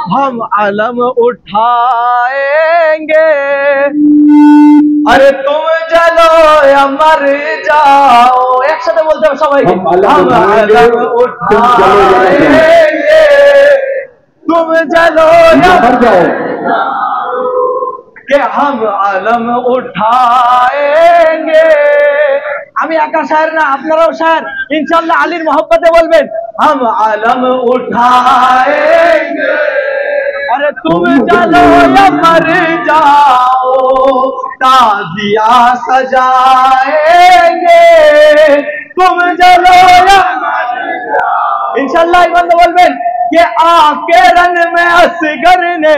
हम अलम उठाएंगे। अरे तुम जलो या मर जाओ, एक साथ बोलते हैं सबाई, हम अलम उठाएंगे। तुम जलो या मर जाओ कि हम अलम उठाएंगे। আমি একা শায়ের না, আপনারাও শায়ের, ইনশাআল্লাহ আলীর মোহব্বতে বলবেন हम अलम उठाएंगे। अरे तुम चलो या मर जाओ ताजिया सजाएंगे। तुम चलो या इंशाअल्लाह बंद बोलबेन कि आके रन में असगर ने,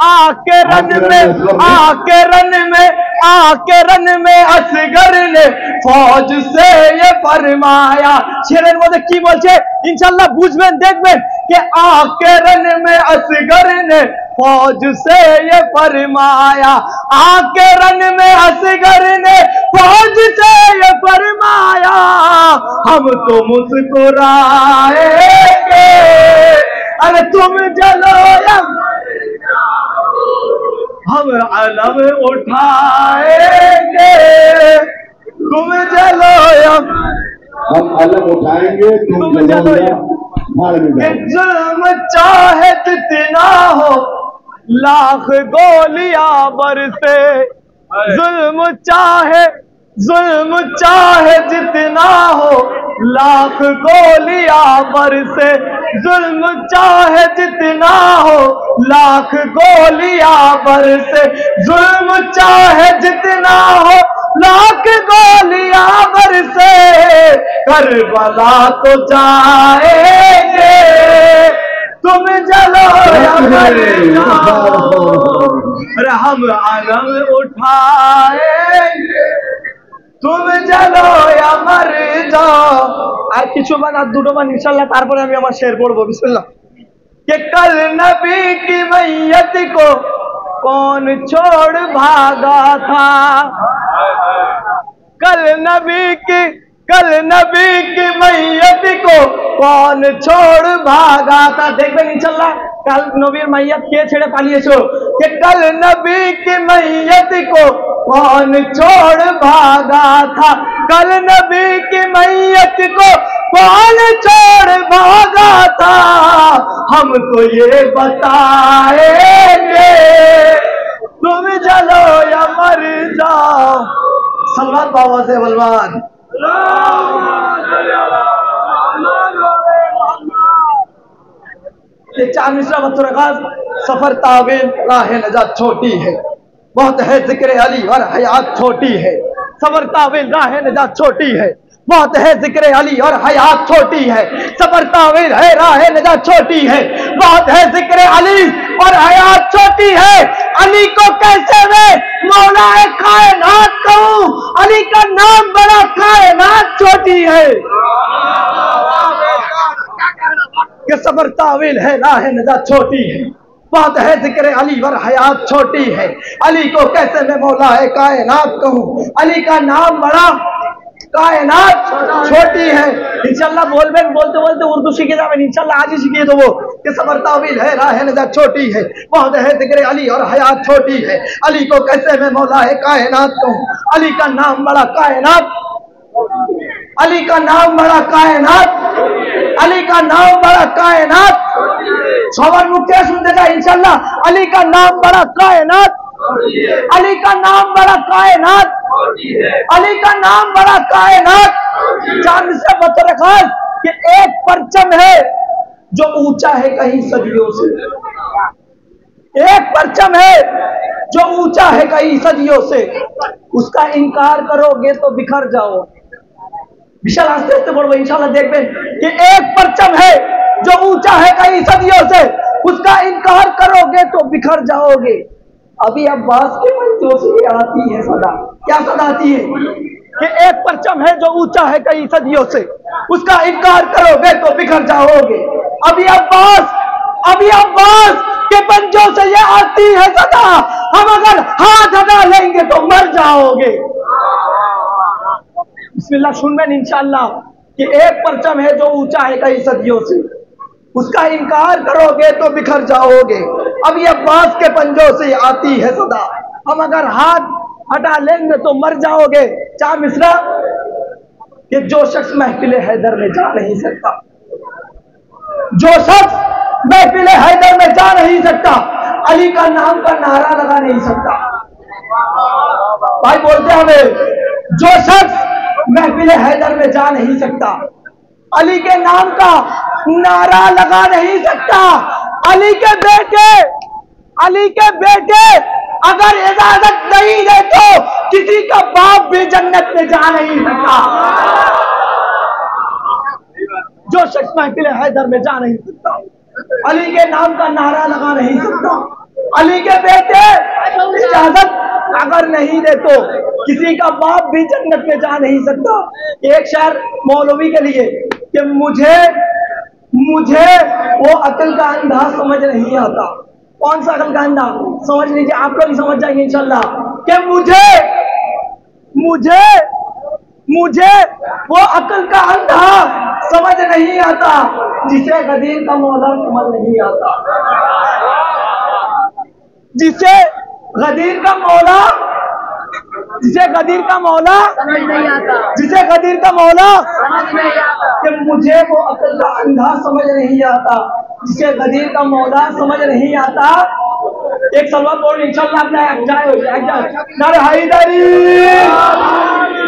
आके रन में, आके रन में, आके रन में असगर ने फौज से ये फरमाया। शेरेर मध्य की बोलছে इंशाल्लाह बुझबेन देखबेन कि आके रन में असगर ने फौज से ये फरमाया। आके रन में असगर ने फौज से ये फरमाया। हम तो मुस्कुराएंगे। अरे तुम जलो या हम अलम उठाएंगे। तुम जलो या हम अलम उठाएंगे, तुम जलो या भाड़ में जाओ। जुल्म चाहे जितना हो लाख गोलियां बरसे, जुल्म चाहे जितना हो लाख गोलियां बरसे, जुल्म चाहे जितना हो लाख गोलियां बरसे, जुल्म चाहे जितना हो लाख गोलियां बरसे, करबला तो जाएंगे। तुम जलो या मर जाओ। अरे हम अलम उठाएंगे। तुम जलो या मर जाओ। আর কিছু মান আর দুটো মান ইনশাআল্লাহ তারপরে আমি আমার শের পড়বো। বিসমিল্লাহ। कि कल नबी की मैयत को कौन छोड़ भागा था, कल नबी की मैयत को कौन छोड़ भागा था। देखबेन इंशाल्लाह कल नबीर मैयत के छेड़े पालिয়েছো कि कल नबी की मैयत को कौन छोड़ भागा था, कल नबी की मैयत को कौन छोड़ भागा था। हम तो ये बताएंगे तुम जलो या मर जाओ। सलमान बाबा से बलवान ये चार मिसरा बतौर सफर तावील राह नजात छोटी है, बहुत है जिक्र अली और हयात छोटी है। सफर तावील राह नजात छोटी है, बहुत है जिक्र अली और हयात छोटी है। सफर तावील है राह नजात छोटी है, बहुत है जिक्र अली और हयात छोटी है। अली को कैसे मैं मौला कायनात कहूं, अली का नाम बड़ा कायनात छोटी है। कि सफर तावील है राह नजात छोटी है, बहुत है जिक्र अली और हयात छोटी है। अली को कैसे मैं मौला है कायनात कहूं, अली का नाम बड़ा कायनात छोटी है। इंशाल्लाह बोलबेन, बोलते बोलते उर्दू सीखे जाबेन, इंशाल्लाह आज ही सीखिए देबो कि सफर तावील है राह नजात छोटी है, बहुत है जिक्र अली और हयात छोटी है। अली को कैसे मैं मौला है कायनात कहूं, अली का नाम बड़ा कायनात, अली का नाम बड़ा कायनात, अली का नाम बड़ा कायनात। सवाल मुक्ति सुनते जाए इंशाल्लाह। अली का नाम बड़ा कायनात, अली का नाम बड़ा कायनात, अली का नाम बड़ा कायनात। चांद से बतौर खास कि एक परचम है जो ऊंचा है कहीं सदियों से, एक परचम है जो ऊंचा है कहीं सदियों से, उसका इनकार करोगे तो बिखर जाओ। विशाल आस्ते आस्ते बोलो इंशाल्लाह देखबेन कि एक परचम है जो ऊंचा है कई सदियों से, उसका इनकार करोगे तो बिखर जाओगे। अभी अब्बास के मंचों से आती है सदा, क्या सदा आती है कि एक परचम है जो ऊंचा है कई सदियों से, उसका इनकार करोगे तो बिखर जाओगे। अभी अब्बास के पंजों से ये आती है सदा, हम अगर हाथ हटा लेंगे तो मर जाओगे। बिस्मिल्लाह सुनबेन इंशाअल्लाह कि एक परचम है जो ऊंचा है कई सदियों से, उसका इनकार करोगे तो बिखर जाओगे। अब ये अब्बास के पंजों से आती है सदा, हम अगर हाथ हटा लेंगे तो मर जाओगे। चार मिसरा कि जो शख्स महफिल हैदर में जा नहीं सकता, जो शख्स महफिल हैदर में जा नहीं सकता, अली का नाम का नारा लगा नहीं सकता। भाई बोलते हमें, जो शख्स महफिल हैदर में जा नहीं सकता, अली के नाम का नारा लगा नहीं सकता, अली के बेटे अगर इजाजत नहीं दे तो किसी का बाप भी जन्नत में जा नहीं सकता। जो शख्स महफिल हैदर में जा नहीं सकता, अली के नाम का नारा लगा नहीं सकता, अली के बेटे इजाजत अगर नहीं दे तो किसी का बाप भी जन्नत में जा नहीं सकता। एक शेर मौलवी के लिए कि मुझे वो अकल का अंधा समझ नहीं आता। कौन सा अकल का अंधा? समझ लीजिए, आप लोग भी समझ जाएंगे इंशाल्लाह कि मुझे वो अकल का अंधा समझ नहीं आता जिसे गदीर का मौला समझ नहीं आता, जिसे गदीर का मौला समझ नहीं आता, जिसे गदीर का मौला समझ नहीं आता। कि मुझे वो अकल का अंधा समझ नहीं आता जिसे गदीर का मौला समझ नहीं आता। एक सलवात बोल इंशाल्लाह अपना जाए नारे हैदरी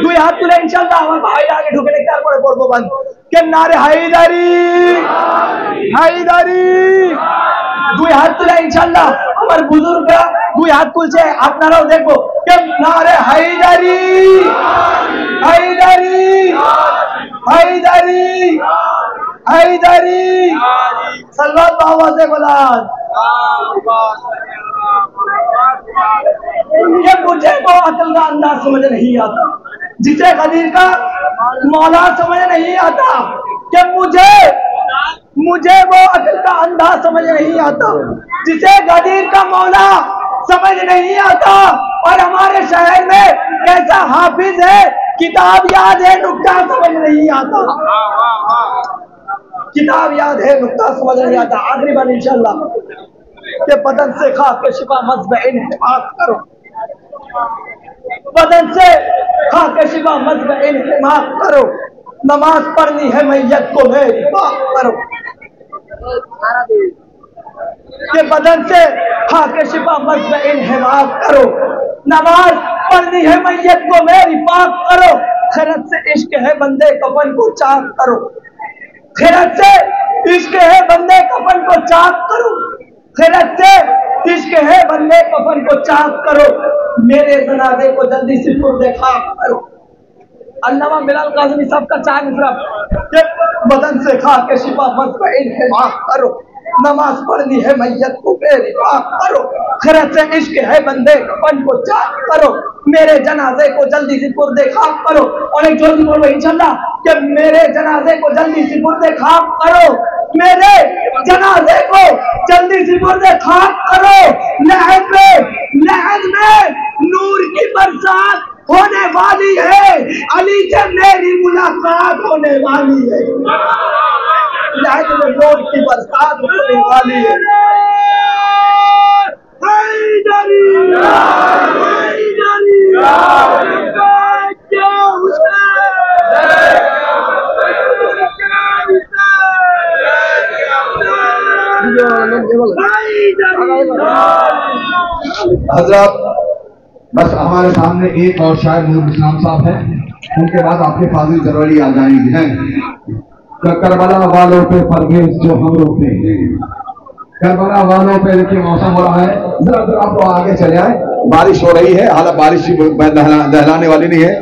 दुई हाथ तुले इंशाल्लाह हमारे भाई आगे ढुके क्या पड़े बोल बंद के नारे हैदरी दुई हाथ तुले इंशाल्लाह हमारे बुजुर्ग दुई हाथ कुल से अपना देखो के नारे हैदरी सलवात बाबा से बुलाद। ये मुझे वो अकल का अंदाज समझ नहीं आता जिसे गदीर का मौला समझ नहीं आता, कि मुझे वो अकल का अंदाज समझ नहीं आता जिसे गदीर का मौला समझ नहीं आता। और हमारे शहर में कैसा हाफिज है, किताब याद है नुक्ता समझ नहीं आता, किताब याद है नुक्ता समझ नहीं आता। आखिरी बार इंशाल्लाह के बदन से खा के शिफा मज़्ब-ए इन्हिमाक करो, बदन से खा के शिफा मज़्ब-ए इन्हिमाक करो, नमाज पढ़नी है मैयत को मेरी पाक करो। के बदन से खा के शिफा मज़्ब-ए इन्हिमाक करो, नमाज पढ़नी है मैयत को मेरी पाक करो। खैरत से इश्क है बंदे कफन को चाक करो, खैरत से इश्क है बंदे कफन को चाक करो, खैरत से इश्क है बंदे कफन को चाक करो, मेरे जनाजे को जल्दी से पुर्दे खाक करो। अल्लामा बिलाल काज़मी साहब का चार मिसरा बदन से खा के शिफा मज़्ब-ए इन्हिमाक करो, नमाज पढ़नी है मैयत को मेरी पाक करो, खैरत से इश्क है बंदे कफन को चाक करो, मेरे जनाजे को जल्दी से पुर्दे खाक करो। और एक जल्दी बोलो इंशाल्लाह कि मेरे जनाजे को जल्दी से पुर्दे खाक करो, मेरे जनाजे को जल्दी से पुर्दे खाक करो। लहद में नूर की बरसात होने वाली है, अली से मेरी मुलाकात होने वाली है, लहद में नूर की बरसात होने वाली है। हजरत बस हमारे सामने एक और शायर नूर इस्लाम साहब हैं, उनके बाद आपके फाजिल जरवली आ जाएंगे हैं। करबला वालों पे परवेज जो हम रोकते हैं, करबला वालों पे देखिए मौसम हो रहा है, जरा आप लोग आगे चले आए, बारिश हो रही है, हालांकि बारिश दहलाने वाली नहीं है।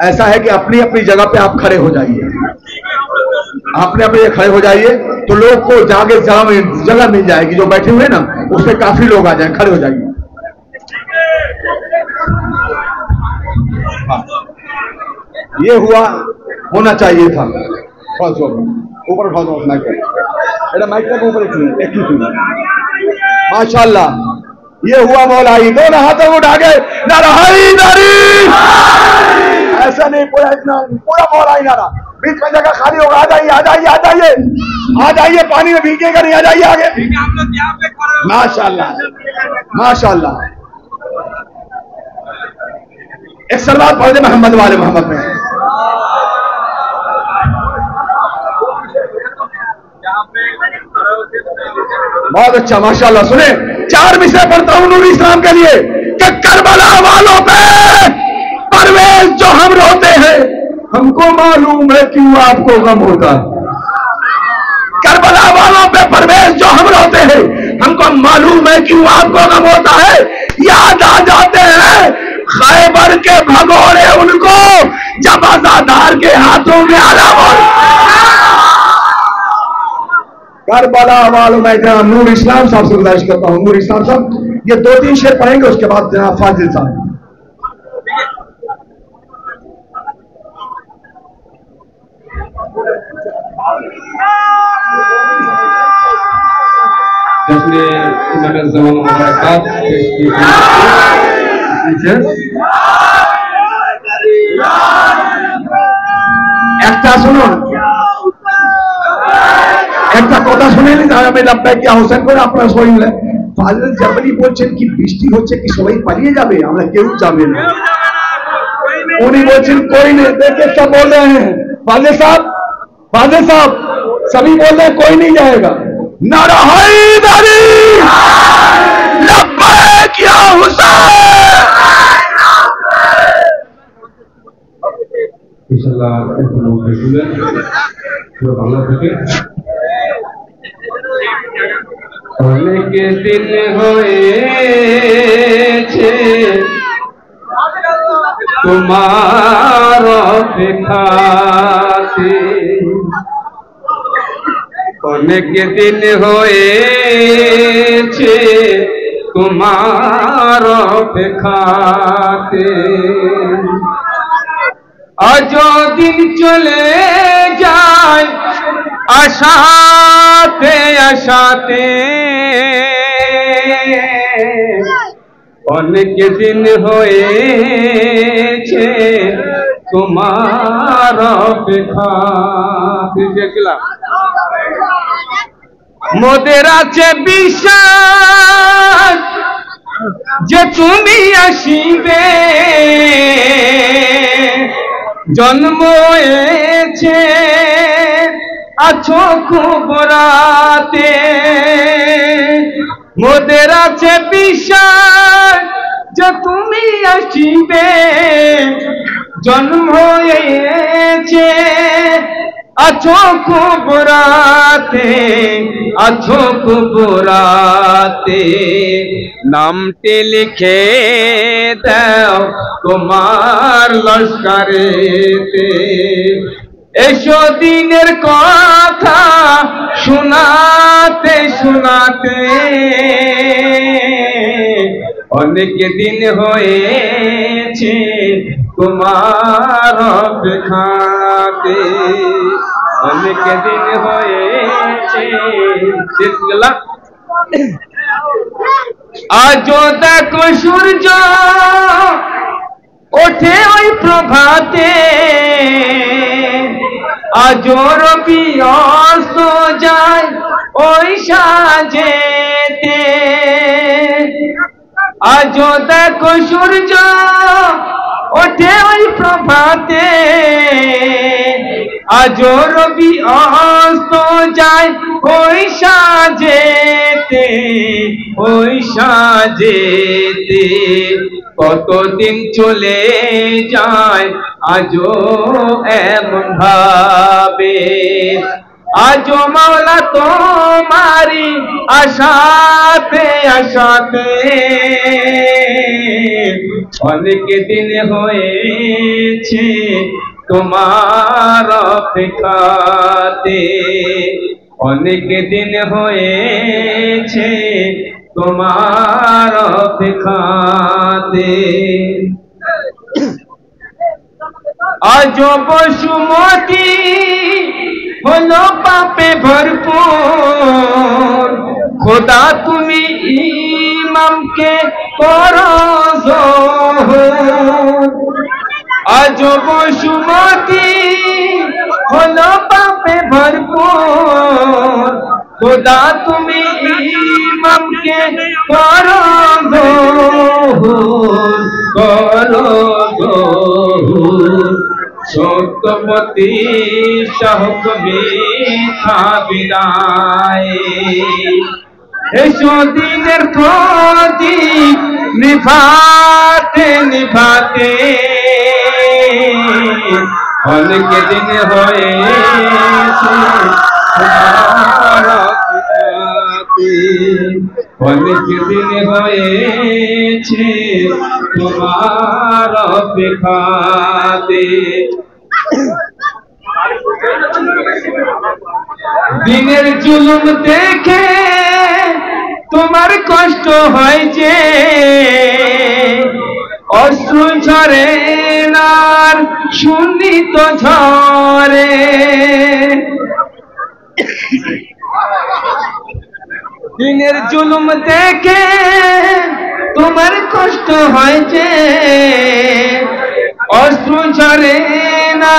ऐसा है कि अपनी अपनी जगह पे आप खड़े हो जाइए, अपने अपने खड़े हो जाइए तो लोग को जागे जगह मिल जाएगी, जो बैठे हुए ना उससे काफी लोग आ जाए, खड़े हो जाइए। हाँ, ये होना चाहिए था। ऊपर उठा दो माइक, ऊपर माशाल्लाह ये हुआ मौलाई, दोनों हाथों को उठा के नारा हैदरी। ऐसा नहीं, पूरा इतना पूरा मौलाई नारा। बीच में जगह खाली होगा, आ जाइए आ जाइए आ जाइए आ जाइए, पानी में भीगेगा नहीं, आ जाइए आगे। माशाल्लाह माशाल्लाह। एक सलवात पढ़ दे मोहम्मद वाले मोहम्मद में। बहुत अच्छा माशाल्लाह। सुने, 4 विषय पढ़ता हूं नूर इस्लाम के लिए कि करबला वालों पे परवेज जो हम रोते हैं, हमको मालूम है क्यों आपको गम होता है। करबला वालों पे परवेज जो हम रोते हैं, हमको मालूम है क्यों आपको गम होता है। याद आ जाते हैं खैबर के भगोड़े उनको, जब आजादार के हाथों में आला हो। करबला वालों में जनाब नूर इस्लाम साहब से गुजारिश करता हूं, नूर इस्लाम साहब ये 2-3 शेर पढ़ेंगे, उसके बाद जनाब फाजिल साहब। একটা শুনুন, একটা কথা শুনে নিন, আমি লাব্বাইক হোসেন করে আপনারা শুনলেন। ফাজিল জাবলি বলছেন কি বৃষ্টি হচ্ছে কি সবাই পালিয়ে যাবে, আমরা কেউ যাবে না। उन्हीं बोल कोई नहीं, देखे सब बोल रहे हैं फाजिल साहब सभी बोल रहे हैं कोई नहीं जाएगा। नारा हैदरी लब्बैक या हुसैन। इंशाल्लाह बांग्ला থেকে অনেক দিন হয়েছে তোমার অপেক্ষাতে, অনেক দিন হয়েছে তোমার অপেক্ষাতে। আজ দিন চলে যায় আশাতে আশাতে, অনেক দিন হয়েছে তোমার অপেক্ষাতে। দেখলাম মোদের আছে বিশ্বাস যে তুমি আসিবে, জন্ম হয়েছে আছো খুব রাতে। মোদের আছে বিশ্বাস যে তুমি আসিবে, জন্ম হয়েছে আছো খুব রাতে, আছো খুব রাতে। নামটি লিখে দাও তোমার লস্করেতে, এসো দিনের কথা শোনাতে শোনাতে। অনেক দিন হয়েছে তোমার অপেক্ষাতে, অনেক দিন হয়েছে। আজও দেখো সূর্য ওঠে ওই প্রভাতে, আজও রবি অস্ত যায় ওই সাজেতে। আজও দেখো সূর্য ওঠে ওই প্রভাতে, আজও রবি অস্ত যায় ওই সাজেতে, ওই সাজেতে। কতদিন চলে যায় আজও এমন ভাবে, আজও মাওলা তোমারি আশাতে আশাতে। অনেক দিন হয়েছে তোমার অপেক্ষাতে, অনেক দিন হয়েছে তোমার অপেক্ষাতে। আজ বসুমতি হলো পাপে ভরপুর, খোদা তুমি ইমামকে করো জোহর। আজ বসুমতি হলো পাপে ভরপুর, খোদা তুমি ইমামকে করো জোহর, করো জোহর। সত্যপতি শাহক মিঠা বিদায়, এসো দিনের প্রদীপ নিভাতে নিভাতে, অনেক দিন হয়েছে অনেক দিন হয়েছে তোমার অপেক্ষাতে। দিনের জুলুম দেখে তোমার কষ্ট হয় যে, অশ্রু ঝরে না শুনি তো ঝরে। দিনের জুলুম দেখে তোমার কষ্ট হয় যে, অশ্রু ঝরে না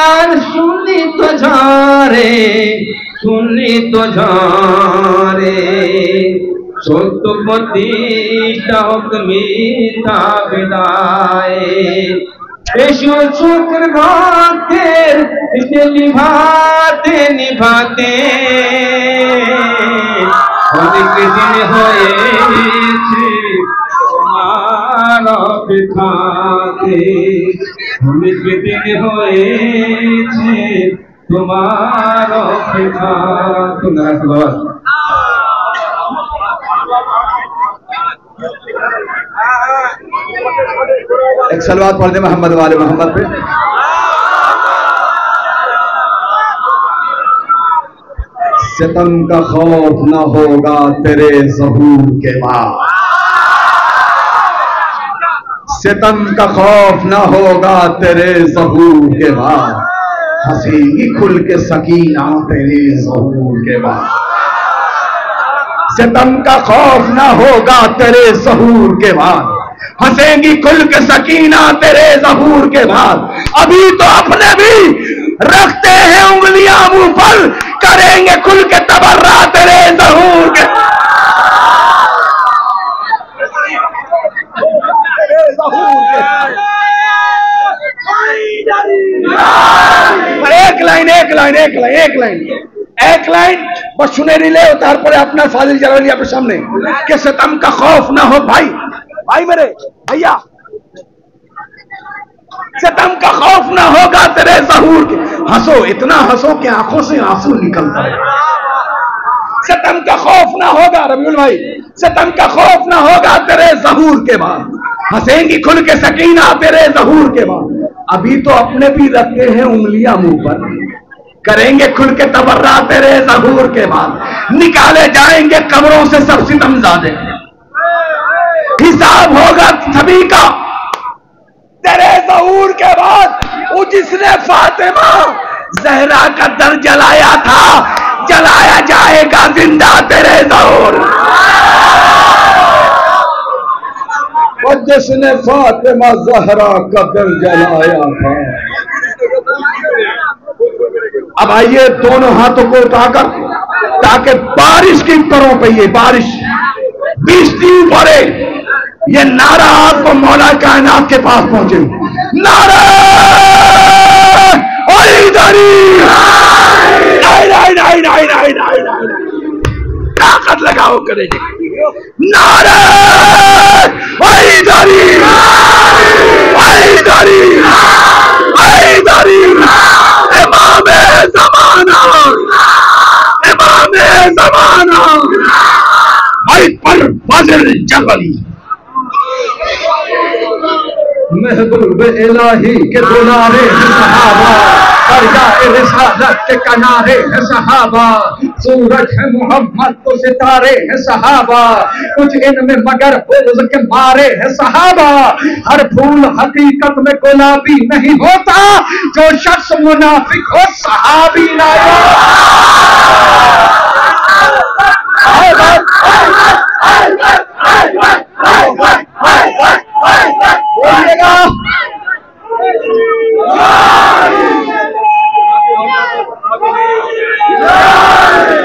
শুনি তো ঝরে, শুনি তো ঝরে। সত্যপতি শাহক মিঠা বিদায়, এসো চোখের রক্তের নিভাতে নিভাতে, অনেক দিন হয়েছে তোমার অপেক্ষাতে, অনেক দিন হয়েছে তোমার অপেক্ষাতে। एक सलवात पढ़ दे मोहम्मद वाले मोहम्मद पे। सितम का खौफ न होगा तेरे ज़हूर के बाद, सितम का खौफ न होगा तेरे ज़हूर के बाद, हंसेगी खुल के सकीना तेरे ज़हूर के बाद। सितम का खौफ न होगा तेरे ज़हूर के बाद, हंसेगी खुल के सकीना तेरे ज़हूर के बाद। अभी तो अपने भी रखते हैं उंगलियां मुंह पर, करेंगे खुल के तबर्रा तेरे ज़हूर के। एक लाइन एक लाइन एक लाइन एक लाइन एक लाइन बस सुने रिले उतार पड़े अपना फाजिल जलाली अपने सामने कि सितम का खौफ ना हो भाई, भाई मेरे भैया, सितम का खौफ ना होगा तेरे ज़हूर के। हंसो, इतना हंसो कि आंखों से आंसू निकलता है। सितम का खौफ ना होगा रबीउल भाई, सितम का खौफ ना होगा तेरे ज़हूर के बाद, हंसेंगी खुल के सकीना तेरे ज़हूर के बाद। अभी तो अपने भी रखते हैं उंगलियां मुंह पर, करेंगे खुल के तबर्रा तेरे ज़हूर के बाद। निकाले जाएंगे कब्रों से सब सितमज़ादे, हिसाब होगा सभी का तेरे ज़हूर के बाद। वो जिसने फातिमा ज़हरा का दर जलाया था, जलाया जाएगा जिंदा तेरे ज़हूर। वो जिसने फातिमा ज़हरा का दर जलाया था। अब आइए दोनों हाथों को उठाकर, ताकि बारिश की तरह पे ये बारिश बिजली पड़े, ये नारा आपको मौला कायनात के पास पहुंचे। नारा ताकत लगाओ करे नारा इमाम ज़माना, इमाम ज़माना भाई पर फजल जबली महबूब इलाही के दुलारे हैं सहाबा, दरियाए रिसालत के किनारे हैं सहाबा, सूरज है मोहम्मद तो सितारे हैं सहाबा, कुछ इनमें मगर बुग़्ज़ के मारे हैं सहाबा। हर फूल हकीकत में गुलाबी नहीं होता, जो शख्स मुनाफिक हो सहाबी ना हो। बोलिएगा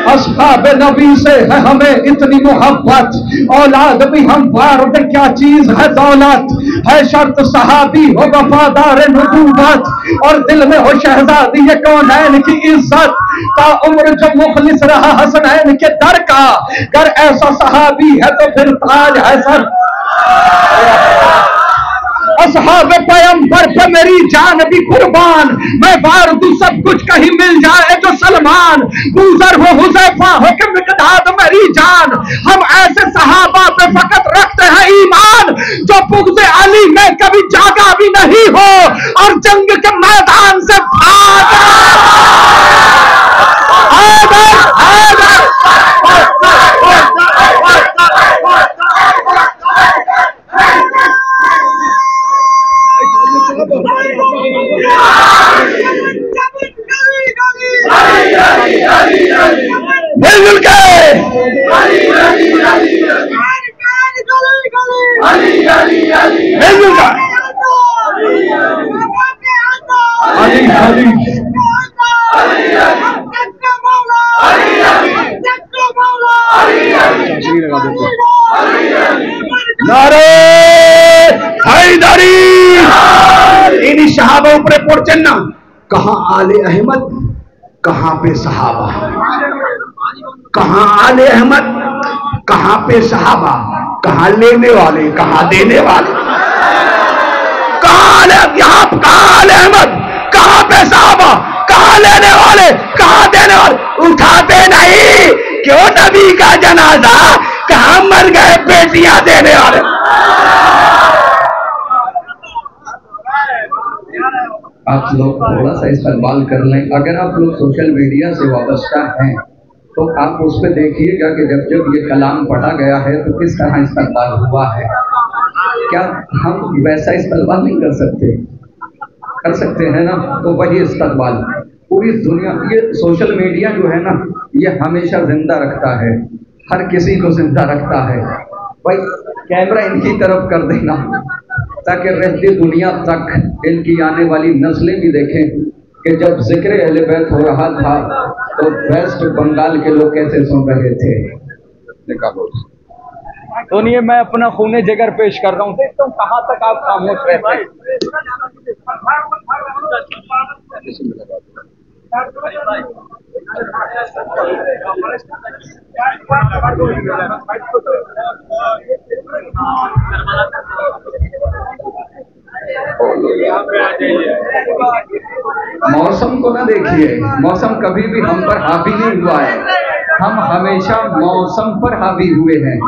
अस्हाब नबी से है हमें इतनी मोहब्बत, औलाद भी हम वारद क्या चीज है दौलत, है शर्त सहाबी हो वफादार नबूवत, और दिल में हो शहजादी ये कौनैन की इज्जत, ता उम्र जो मुखलिस रहा हसनैन के दर का, अगर ऐसा सहाबी है तो फिर ताज है सर। असहाब पैगंबर पे मेरी जान भी कुर्बान, मैं वार दूं सब कुछ कहीं मिल जाए तो सलमान, गुजर हो हुज़ैफा हो कि मिक़दाद मेरी जान, हम ऐसे सहाबा पे फकत रखते हैं ईमान, जो बुग़्ज़ अली में कभी जागा भी नहीं हो और जंग के मैदान से भागा। मिलजुल के मिलजुल का नारे हैदरी। इन्हीं सहाबों पर पहुंचन ना, कहां आले अहमद, कहां पे सहाबा, कहां आले अहमद, कहां पे सहाबा, कहां लेने वाले, कहां देने वाले, कहां आले अहमद, कहां पे सहाबा, कहां लेने वाले, कहां देने वाले, उठाते नहीं क्यों नबी का जनाजा, कहां मर गए बेटियां देने वाले। आप लोग थोड़ा सा इस्तेमाल कर लें, अगर आप लोग सोशल मीडिया से वाबस्ता हैं तो आप उस पर देखिएगा कि जब जब ये कलाम पढ़ा गया है तो किस तरह इस्तेमाल हुआ है। क्या हम वैसा इस्तेमाल नहीं कर सकते? कर सकते हैं ना, तो वही इस्तेमाल पूरी दुनिया, ये सोशल मीडिया जो है ना, ये हमेशा जिंदा रखता है, हर किसी को जिंदा रखता है। भाई कैमरा इनकी तरफ कर देना ताकि रहती दुनिया तक इनकी आने वाली नस्लें भी देखें कि जब जिक्र अहले बैत हो रहा था तो वेस्ट बंगाल के लोग कैसे सुन रहे थे। निकालो सुनिए, मैं अपना खूने जिगर पेश कर रहा हूँ, देखता हूँ कहाँ तक आप खामोश रहते हैं। मौसम को ना देखिए, मौसम कभी भी हम पर हावी नहीं हुआ है, हम हमेशा मौसम पर हावी हुए हैं।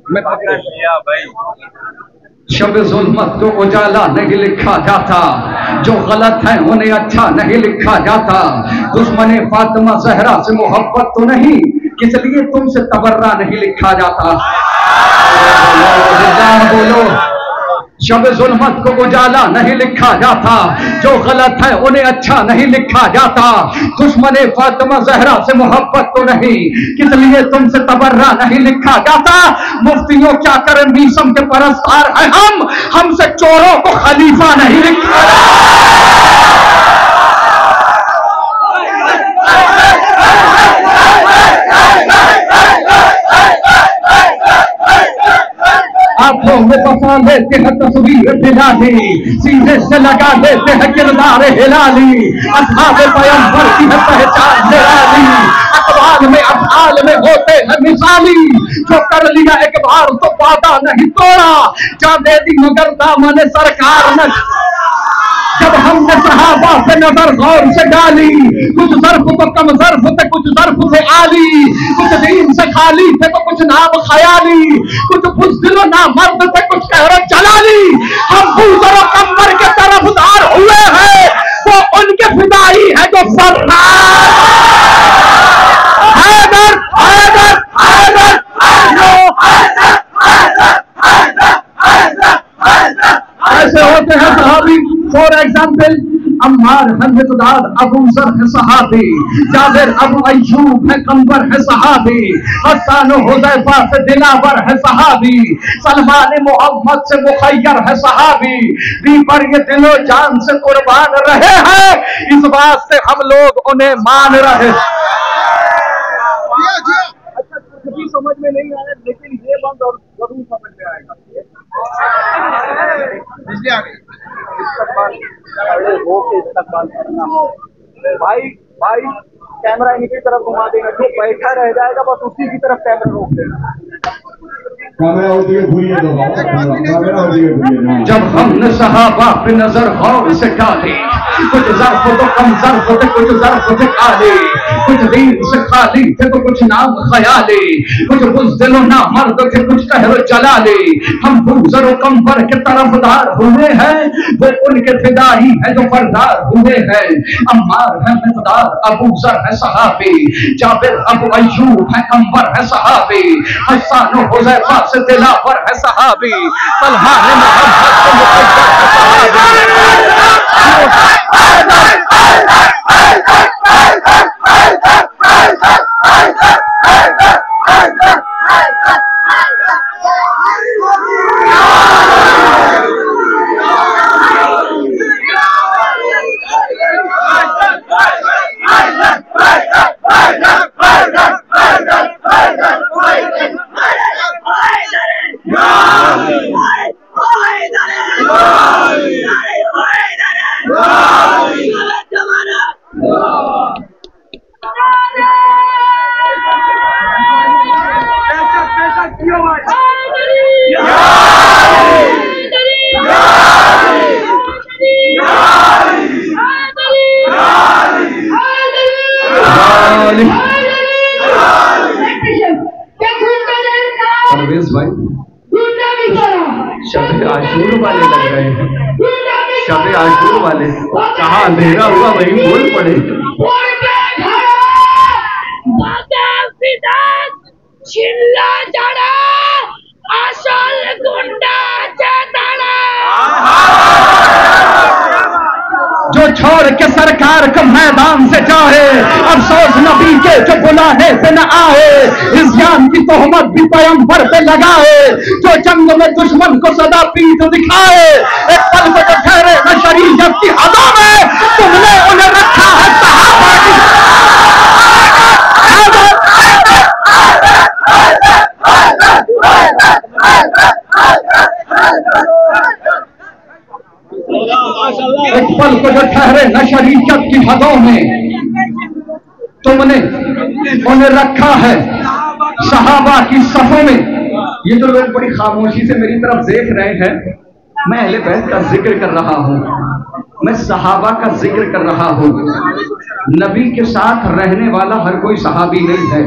मैं पकड़ लिया भाई। शब ज़ुल्मत को उजाला नहीं लिखा जाता, जो गलत है उन्हें अच्छा नहीं लिखा जाता, दुश्मने फातिमा ज़हरा से मोहब्बत तो नहीं, इसलिए तुमसे तबर्रा नहीं लिखा जाता। बोलो, शब ज़ुल्मत को उजाला नहीं लिखा जाता, जो गलत है उन्हें अच्छा नहीं लिखा जाता, दुश्मने फातिमा ज़हरा से मोहब्बत तो नहीं, इसलिए तुमसे तबर्रा नहीं लिखा जाता। मुफ्तियों क्या करें, मीसम के परस्तार है हम, हमसे चोरों को खलीफा नहीं लिखा आंखों में बसा लेते हैं तस्वीर दिलाली, सीधे से लगा लेते हैं किरदार हिलाली, असहाब पैगंबर की है पहचान निराली, अक़वाल में अफ़आल में होते हैं मिसाली, जो कर लिया एक बार तो वादा नहीं तोड़ा, जान दे दी मगर दामन सरकार न। जब हमने सहाबा पे नजर गौर से डाली, कुछ ज़र्फ तो कम ज़र्फ थे, कुछ ज़र्फ थे आली, कुछ दीन से खाली थे तो कुछ नाम ख़याली, कुछ बुज़दिल ना मर्द थे कुछ कहरे जलाली, हम बूज़र और कम्बर के तरफदार हुए हैं, वो उनके फिदाई है जो सरदार हैदर हैदर हैदर हैदर। ऐसे होते हैं सहाबी। फॉर एग्जाम्पल अम्मार है मिक़दाद, अबू ज़र है सहाबी, जाबिर अबू अय्यूब है कंबर है सहाबी, हसन हुज़ैफा से दिलावर है सहाबी, सलमान मोहम्मद से मुखय्यर है सहाबी, दी पर ये दिलो जान से कुर्बान रहे हैं, इस बात से हम लोग उन्हें मान रहे। अच्छा, कभी समझ में नहीं आया, लेकिन ये बात और जरूर समझ में आएगा। भाई भाई कैमरा इनकी तरफ घुमा देगा, जो बैठा रह जाएगा बस उसी की तरफ कैमरा रोक देना। जब हमने सहाबा पे नजर गौर से डाली, कुछ ज़र्फ़ तो कम ज़र्फ़ थे, कुछ ज़र्फ़ थे काले, कुछ दीन से खाली थे तो कुछ नाम ख़याले, कुछ बुज़दिल ना मर्द थे, कुछ कहर जलाले। हम बुज़र कंबर के तरफदार हुए हैं, वो उनके फिदाई है जो फरदार हुए हैं। अम्मार है मिक़दाद, अबू ज़र है सहाबी, जाबिर अबू अय्यूब है कंबर है सहाबी, हसन हुज़ैफा से दिलावर है सहाबी, सलमान मोहम्मद से मुखय्यर है परवेज भाई शब आशूर वाले लग रहे हैं, शब आशूर वाले कहाँ अंधेरा हुआ वही बोल पड़े। जो छोड़ के सरकार का मैदान से जाए, अफसोस नबी के जो बुलाने से न आए, इस्यान की तोहमत भी पैगंबर पे लगाए, जो जंग में दुश्मन को सदा पीठ दिखाए, एक पल को जो ठहरे न शरीयत की हदों में, तुमने उन्हें रखा है सहाबा की। एक पल को जो ठहरे न शरीयत की हदों में, तुमने उन्हें रखा है सहाबा की सफों में। ये जो लोग बड़ी खामोशी से मेरी तरफ देख रहे हैं, मैं अहले बैत का जिक्र कर रहा हूँ, मैं सहाबा का जिक्र कर रहा हूँ। नबी के साथ रहने वाला हर कोई सहाबी नहीं है।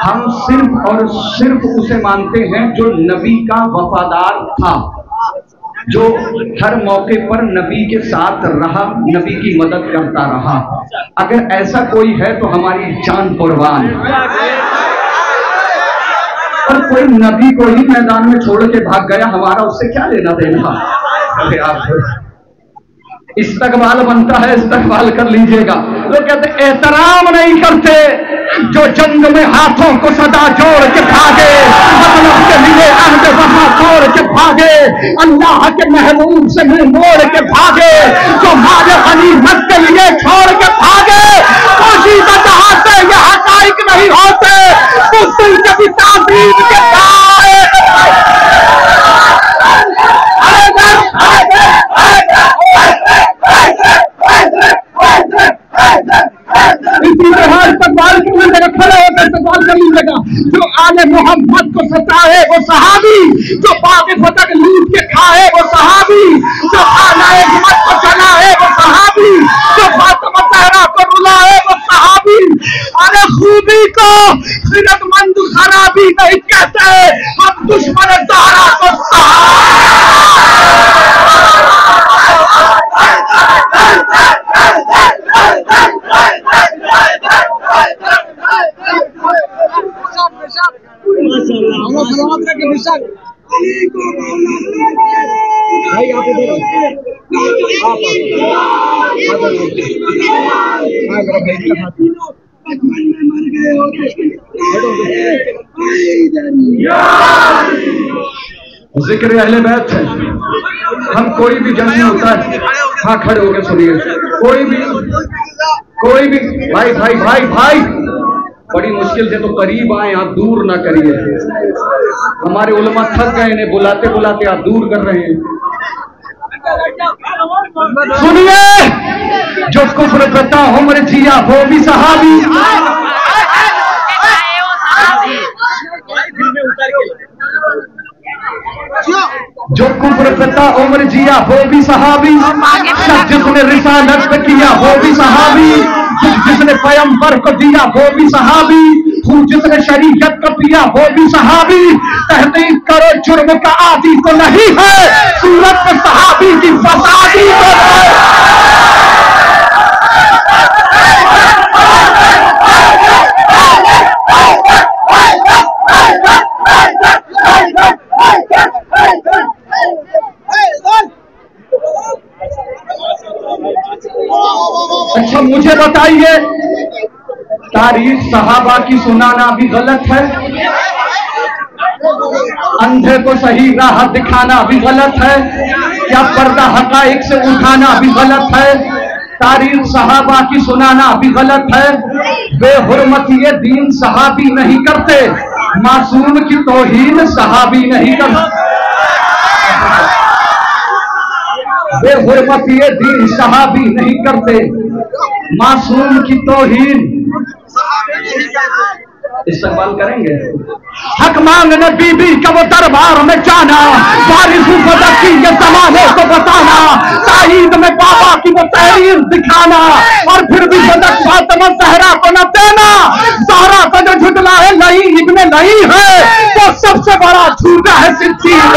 हम सिर्फ और सिर्फ उसे मानते हैं जो नबी का वफादार था, जो हर मौके पर नबी के साथ रहा, नबी की मदद करता रहा। अगर ऐसा कोई है तो हमारी जान कुर्बान। और कोई नबी को ही मैदान में छोड़ के भाग गया, हमारा उससे क्या लेना देना। अरे आप इस्तकबाल बनता है, इस्तकबाल कर लीजिएगा। लोग कहते एहतराम नहीं करते, जो जंग में हाथों को सदा जोड़ के भागे, मतलब के लिए अहद वफा तोड़ के भागे, अल्लाह के महबूब से मुंह मोड़ के भागे, जो माल गनीमत के लिए छोड़ के भागे, कोशिश चाहते ये हकाइक नहीं होते, मुस्लिम के भी ताज़ीम के इसी तरह इस्तकबाल करने लगा, खड़े होकर इस्तकबाल कर लीजिएगा। जो आले मोहम्मद को सताए वो सहाबी, जो बाग फतक लूट के खाए वो सहाबी, जो खानाए हिम्मत को चलाए वो सहाबी, जो फातिमा ज़हरा को रुलाए वो सहाबी। अरे खूबी को खिदमतमंद खराबी नहीं कहते, हम दुश्मन ज़हरा को भाई आप इधर जिक्र अहले बैत है। हम कोई भी जश्न होता है, हाँ खड़े होकर सुनिए, कोई भी भाई भाई भाई भाई बड़ी मुश्किल से तो करीब आए, आप दूर ना करिए। हमारे उलमा थक गए, इन्हें बुलाते बुलाते आप दूर कर रहे हैं। सुनिए, जो कुफ्र करता उम्र जिया वो भी सहाबी, जो कुफ्र करता उम्र जिया वो भी सहाबी, जिसने रिसालत पे किया वो भी सहाबी, जिसने पैगंबर को दिया वो भी सहाबी, जिसने शरीयत को पिया वो भी सहाबी। तहकीक करो जुर्म का आदि तो नहीं है, सूरत में सहाबी की फसादी तो है। अच्छा मुझे बताइए, तारीख सहाबा की सुनाना भी गलत है, अंधे को सही राह दिखाना भी गलत है, क्या पर्दा हकाइक से उठाना भी गलत है, तारीख सहाबा की सुनाना भी गलत है। बेहुरमती ये दीन सहाबी नहीं करते, मासूम की तौहीन सहाबी नहीं करते। बेहुरमती ये दीन सहाबी नहीं करते, मासूम की तौहीन इस्तेमाल करेंगे। हक मांगने बीबी का वो दरबार में जाना, बारिशों बदक की ये जमाने को बताना, ताईद में बाबा की वो तहरीर दिखाना, और फिर भी बदक फातिमा ज़हरा को न देना। ज़हरा का जो झुटला है नहीं इब्ने नहीं है, वो सबसे बड़ा झूठा है सिद्दीक़।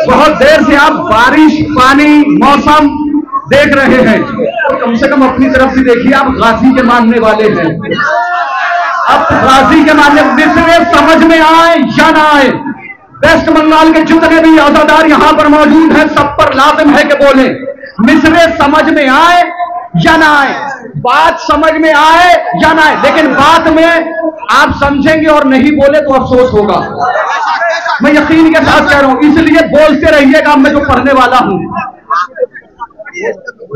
बहुत देर से आप बारिश पानी मौसम देख रहे हैं, तो कम से कम अपनी तरफ से देखिए, आप गाजी के मानने वाले हैं। अब गाजी के मानने मिसरे समझ में आए या ना आए, वेस्ट बंगाल के जितने भी अज़ादार यहां पर मौजूद हैं सब पर लाजिम है कि बोले, मिसरे समझ में आए या ना आए, बात समझ में आए या ना आए, लेकिन बात में आप समझेंगे और नहीं बोले तो अफसोस होगा। मैं यकीन के साथ कह रहा हूं, इसलिए बोलते रहिएगा। मैं जो पढ़ने वाला हूं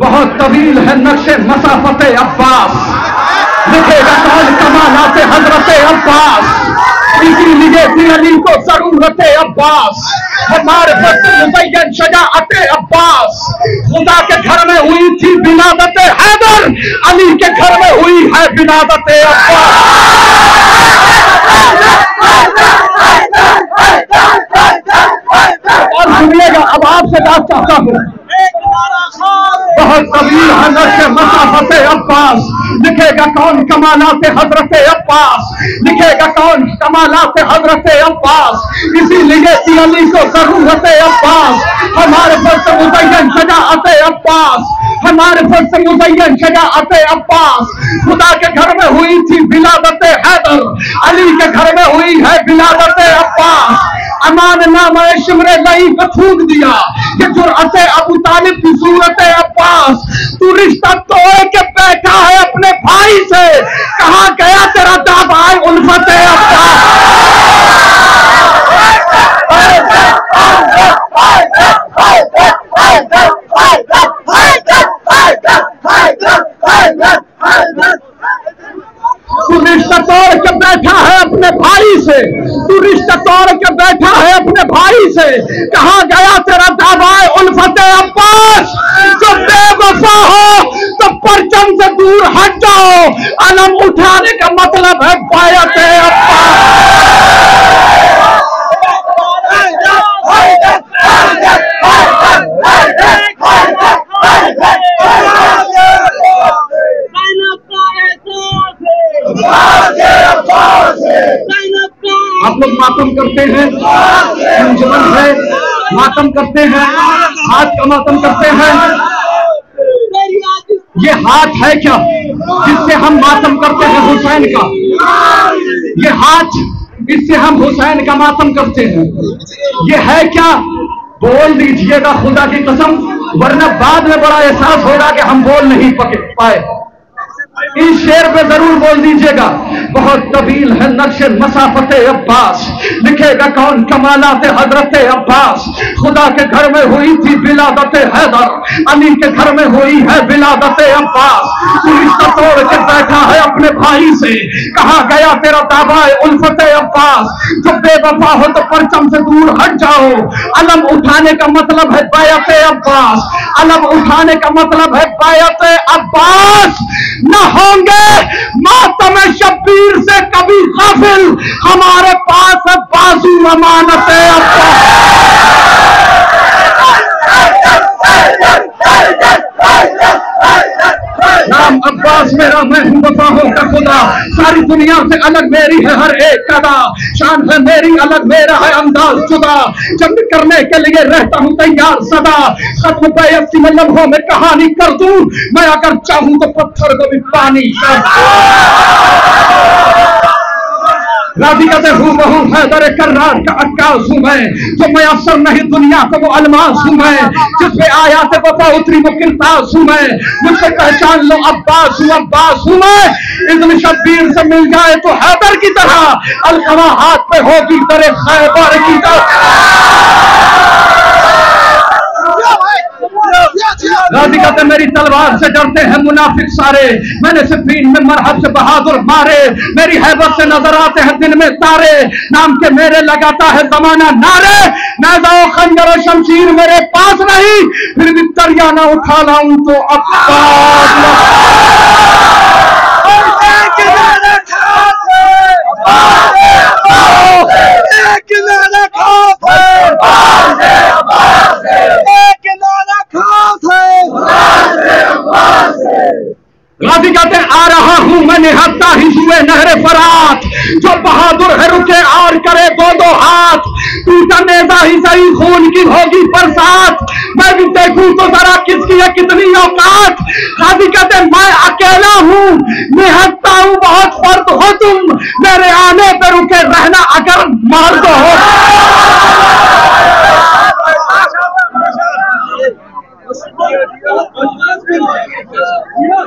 बहुत तवील है नक्शे मसाफते अब्बास, लिखेगा कौन कमालाते हजरते अब्बास, इसीलिए भी अली को जरूरत अब्बास, हमारे मुबैयन शजाअते अब्बास। खुदा के घर में हुई थी बिलादत हैदर, अली के घर में हुई है बिलादत अब्बास। और सुनिएगा, अब आपसे बात चाहता हूं, बहुत तवील हजरत मसाफते अब्बास, लिखेगा कौन कमालाते हजरत अब्बास, लिखेगा कौन कमालाते हजरत अब्बास, इसीलिए कि अली को जरूरत अब्बास, हमारे फर्ज मुज़य्यन शजाअते अब्बास, हमारे फर्ज मुज़य्यन शजाअते अब्बास। खुदा के घर में हुई थी बिलादत हैदर, अली के घर में हुई है बिलादत अब्बास। अमान नामा शिमरे लई को थूक दिया कि जुर्अते अबू तालिब की सूरत अब्बास। तू रिश्ता तोड़ के बैठा है अपने भाई से, कहां गया तेरा दावा उल्फत अब्बास। तू रिश्ता तोड़ के बैठा है अपने भाई से, तू रिश्ता तोड़ के बैठा है अपने भाई से, कहां गया तेरा दावा उल्फत अब्बास। जो बेवफा हो तो परचम से दूर हट जाओ, अलम उठाने का मतलब है बायत अब्बास। आप लोग मातम करते हैं, अंजुमन है, मातम करते हैं, हाथ का मातम करते हैं। ये हाथ है क्या? जिससे हम मातम करते हैं हुसैन का, ये हाथ इससे हम हुसैन का मातम करते हैं, ये है क्या? बोल दीजिएगा खुदा की कसम, वरना बाद में बड़ा एहसास होगा कि हम बोल नहीं पाए। इस शेर पे जरूर बोल दीजिएगा। बहुत तवील है नक्शे मसाफते अब्बास, लिखेगा कौन कमालाते हजरत अब्बास। खुदा के घर में हुई थी विलादत हैदर, अली के घर में हुई है विलादत अब्बास। तू रिश्ता तोड़ के बैठा है अपने भाई से, कहा गया तेरा दावा उल्फत अब्बास। जब बेवफा हो तो परचम से दूर हट जाओ। अलम उठाने का मतलब है बायत अब्बास, अलम उठाने का मतलब है बायत अब्बास। न होंगे मातम शब्बीर से कभी गाफिल, हमारे पास है बाजू अमानत नाम अब्बास मेरा, मैं हूं वफाओं का खुदा। सारी दुनिया से अलग मेरी है हर एक अदा, शान है मेरी अलग मेरा है अंदाज जुदा। जंग करने के लिए रहता हूं तैयार सदा, खत्म बैत में लम्हों में कहानी कर दूं। मैं अगर चाहूं तो पत्थर को भी पानी कर राजी कहते हूँ बहु हैदर कर्रार का अक्कास हूँ मैं, जो मैं अफसर नहीं दुनिया को वो अलमास हूँ मैं, जिसपे आया थे वफा उतरी वो किरतास हूँ मैं। मुझसे पहचान लो अब्बास हूँ मैं। इज़्न शब्बीर से मिल जाए तो हैदर की तरह, अलकमा हाथ पे होगी दरे खैबर की तरह। राजी कहते मेरी तलवार से डरते हैं मुनाफिक सारे, मैंने सिफ़ीन में मरहब से बहादुर मारे। मेरी हैबत से नजर आते हैं दिन में तारे, नाम के मेरे लगाता है जमाना नारे। नेज़ा और खंजर और शमशीर मेरे पास नहीं, फिर भी तरिया ना उठा लाऊं तो गाजी कहते आ रहा हूं मैं निहत्ता ही हुए नहरे फरात, जो बहादुर है रुके और करे दो हाथ। टूटा नेज़ा ही सही खून की होगी बरसात, मैं भी देखूं तो जरा किसकी है कितनी औकात। गाजी कहते मैं अकेला हूं निहत्ता हूं, बहुत फर्द हो तुम, मेरे आने पे रुके रहना अगर मर्द हो।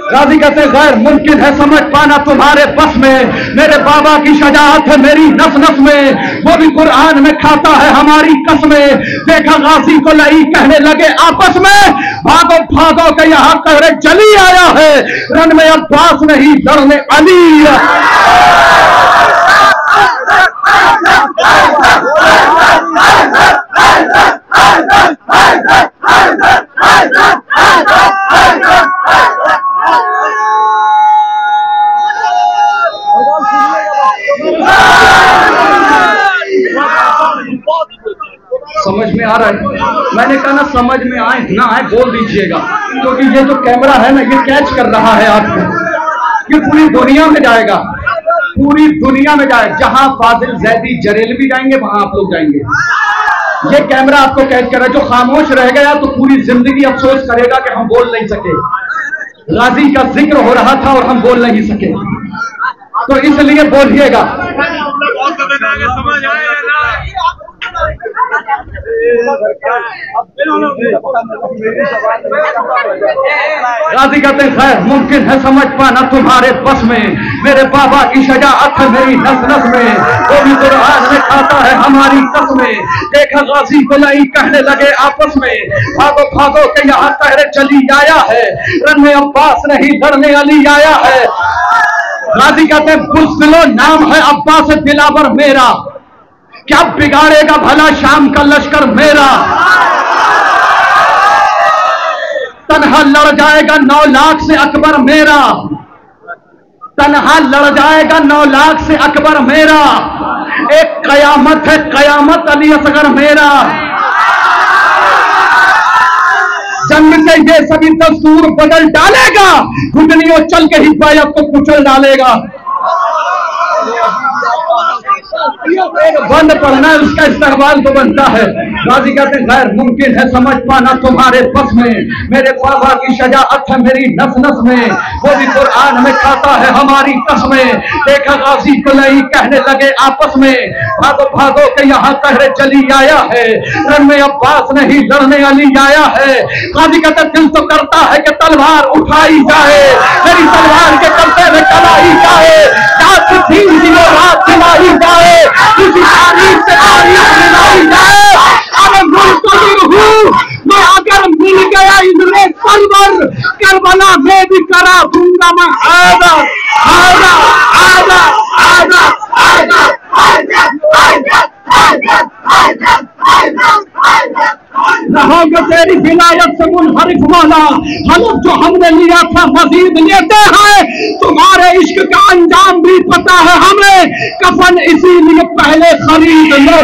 गाजी कहते गैर मुमकिन है समझ पाना तुम्हारे बस में, मेरे बाबा की शजाअत है मेरी नस नस में, वो भी कुरान में खाता है हमारी कसमें। देखा गाजी को लई कहने लगे आपस में, भागो भागो के यहाँ कहरे जली आया है, रन में अब्बास नहीं लड़ने अली। समझ में आ रहा है? मैंने कहा ना समझ में आए ना आए बोल दीजिएगा, क्योंकि ये जो कैमरा है ना ये कैच कर रहा है आपको, ये पूरी दुनिया में जाएगा, पूरी दुनिया में जाएगा। जहां फाजिल जैदी जरेलवी जाएंगे वहां आप लोग जाएंगे। ये कैमरा आपको कैच कर रहा है। जो खामोश रह गया तो पूरी जिंदगी अफसोस करेगा कि हम बोल नहीं सके। गाजी का जिक्र हो रहा था और हम बोल नहीं सके, तो इसलिए बोलिएगा। गाजी कहते खैर मुमकिन है समझ पाना तुम्हारे बस में, मेरे बाबा की शजाअत है मेरी नस नस में, वो भी कुरान में खाता है हमारी कसमें। देखा गाजी को नहीं कहने लगे आपस में, भागो भागो के यहाँ कहरे चली आया है, रन में अब्बास नहीं लड़ने अली आया है। गाजी कहते हैं बुज़दिलो नाम है अब्बास दिलावर मेरा, क्या बिगाड़ेगा भला शाम का लश्कर मेरा। तन्हा लड़ जाएगा 9 लाख से अकबर मेरा, तन्हा लड़ जाएगा 9 लाख से अकबर मेरा। एक कयामत है कयामत अली असगर मेरा। जंग से ये सभी दस्तूर बदल डालेगा, घुटनियों चल के ही बैत को कुचल डालेगा। बंद पढ़ना है उसका इस्तेमाल तो बनता है। गाजी कहते गैर मुमकिन है समझ पाना तुम्हारे बस में, मेरे बाबा की शजाअत है मेरी नस नस में, वो भी कुरान में खाता है हमारी कसमें। देखा गाजी को नहीं कहने लगे आपस में, भागो भागो के यहाँ कहरे चली आया है, रन में अब्बास नहीं लड़ने अली आया है। गाजी कहते दिल तो करता है कि तलवार उठाई जाए, मेरी तलवार के करते में कलाई जाए, रात दिन दिनों रात चलाई जाए, उसी तारीख से तारीख मिलाई जाए। अरे मुल्क हूँ मैं, अगर मिल गया इजरे सलवर, करबला में भी करा दूंगा मैं आदा आदा आदा आदा आदा आदा रहोगे तेरी विलायत से मुनहरिफ मौला, हलफ जो हमने लिया था मजीद लेते हैं, तुम्हारे इश्क का अंजाम भी पता है हमें, कफन इसीलिए पहले खरीद लो।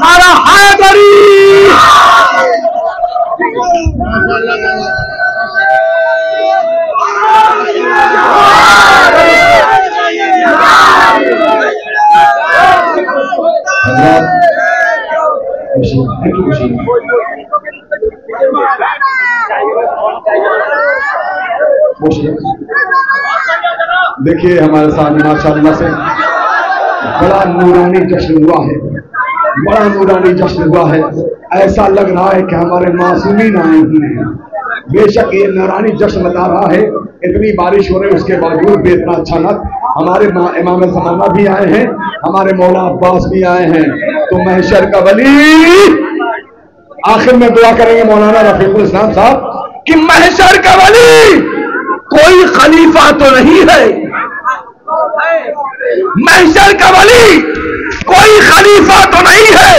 सारा हैदरी देखिए हमारे सामने माशाअल्लाह से बड़ा नूरानी जश्न हुआ है, बड़ा नूरानी जश्न हुआ है। ऐसा लग रहा है कि हमारे मासूमीन आए हुए हैं। बेशक ये नूरानी जश्न बता रहा है, इतनी बारिश हो रही है उसके बावजूद भी इतना अच्छा लग। हमारे इमाम ज़माना भी आए हैं, हमारे मौला अब्बास भी आए हैं। तो महशर का वली, आखिर में दुआ करेंगे मौलाना रफीकुल इस्लाम साहब कि महशर का वली कोई खलीफा तो नहीं है, महशर का वली कोई खलीफा तो नहीं है,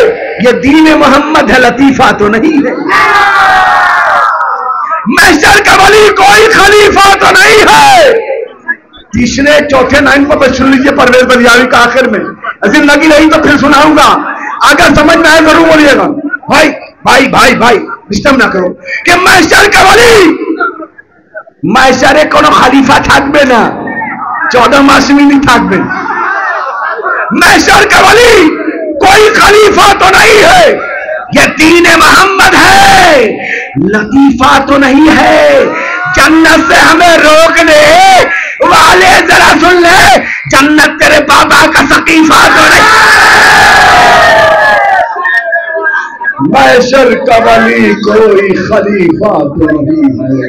ये दीन मोहम्मद है लतीफा तो नहीं है। महशर का वली कोई खलीफा तो नहीं है। तीसरे चौथे लाइन पर सुन लीजिए परवेज बलियावी का आखिर में, जिंदगी नहीं तो फिर सुनाऊंगा, अगर समझ में आए जरूर बोलिएगा। भाई भाई भाई भाई डिस्टर्ब ना करो कि महशर का वली महशरे कोनो खलीफा থাকবে না, 14 मासूमी नहीं থাকবে। महशर का वली कोई खलीफा तो नहीं है, ये दीन मोहम्मद है लतीफा तो नहीं है। जन्नत से हमें रोकने वाले जरा सुन ले, जन्नत तेरे बाबा का सकीफा तो नहीं। महशर का वली कोई खलीफा तो नहीं है,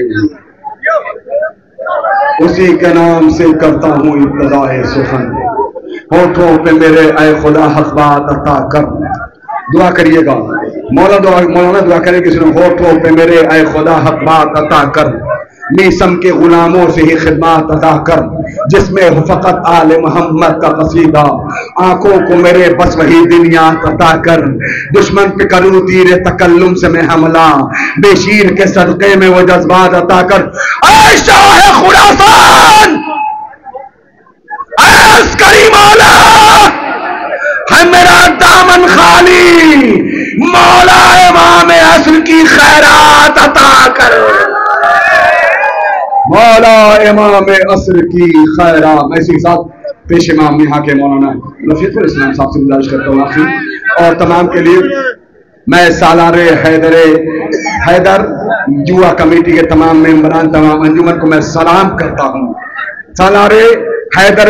उसी के नाम से करता हूं इब्तिदाए सुखन, होठों पे मेरे ऐ खुदा हक बात अता कर। दुआ करिएगा, मौलाना दुआ करें कि होठों पे मेरे ऐ खुदा हक बात अता कर, मीसम के गुलामों से ही खिदमत अदा कर, जिसमें फकत आले मोहम्मद का कसीदा, आंखों को मेरे बस वही दुनिया अता कर, दुश्मन पे करूं तीर तकल्लुम से मैं हमला, बेशीर के सदक़े में वो जज्बात अता कर। ऐ शाह खुरासान, ऐ अस्करी मौला, है मेरा दामन खाली, मौला इमाम असर की खैरात अता कर, मौला इमाम असर की खैरात। ऐसी साथ पेश इमाम यहाँ के मौलाना रफीकुल इस्लाम साहब से गुजारिश करता हूँ आखिर और तमाम के लिए मैं सालारे हैदर युवा कमेटी के तमाम मेंबरान, तमाम अंजुमन को मैं सलाम करता हूँ। सालारे हैदर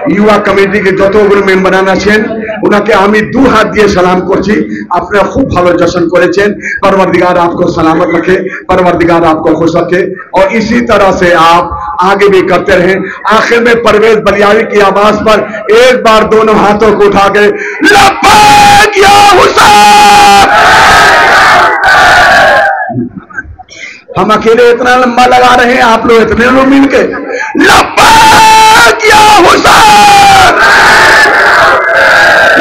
युवा कमेटी के যতগুলো মেম্বারান আছেন उनके আমি दो हाथ दिए सलाम করছি। आपने खूब ভালো जश्न করেছেন, परवरदिगार आपको सलामत रखे, परवरदिगार आपको खुश रखे और इसी तरह से आप आगे भी करते रहें। आखिर में परवेज बलियावी की आवाज पर एक बार दोनों हाथों को उठा के लब्बैक या हुसैन। हम अकेले इतना लंबा लगा रहे हैं, आप लोग इतने लोग मिलके लब्बैक या हुसैन,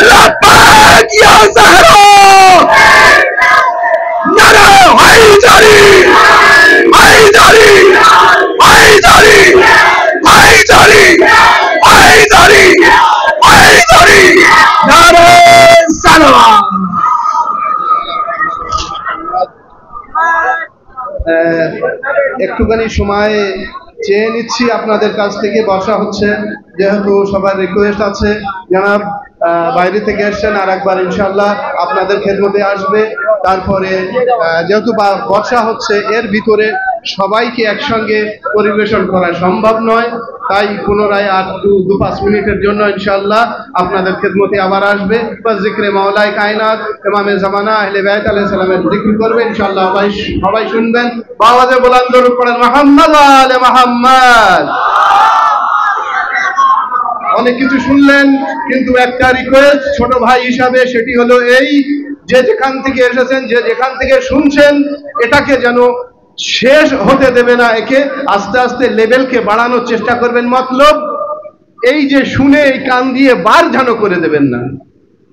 लब्बैक या ज़हरा, नारा हैदरी हैदरी हैदरी हैदरी हैदरी हैदरी, नारा सलाम। একটুখানি সময় চেয়ে নিচ্ছি আপনাদের কাছ থেকে, বসা হচ্ছে যেহেতু সবার রিকোয়েস্ট আছে। জনাব বাইরে থেকে এসছেন, আর একবার ইনশাল্লাহ আপনাদের খেদমতে আসবে। তারপরে যেহেতু বর্ষা হচ্ছে, এর ভিতরে সবাইকে একসঙ্গে পরিবেশন করা সম্ভব নয়, তাই পুনরায় আর 2-5 মিনিটের জন্য ইনশাআল্লাহ আপনাদের খেদমতে আবার আসবে। বাস জিক্রে মাওলায়ে কায়নাত ইমামে জামানা আহলে বাইত আলাইহিস সালামের জিকির করবে ইনশাআল্লাহ। সবাই শুনবেন। আওয়াজে বুলন্দ দরুদ পড়েন মুহাম্মদ ওয়া আলে মুহাম্মদ। অনেক কিছু শুনলেন, কিন্তু একটা রিকোয়েস্ট ছোট ভাই হিসাবে, সেটি হলো এই যে যেখান থেকে এসেছেন, যে যেখান থেকে শুনছেন, এটাকে যেন শেষ হতে দেবে না, একে আস্তে আস্তে লেভেলকে বাড়ানোর চেষ্টা করবেন। মতলব এই যে শুনে এই কান দিয়ে বার যেন করে দেবেন না,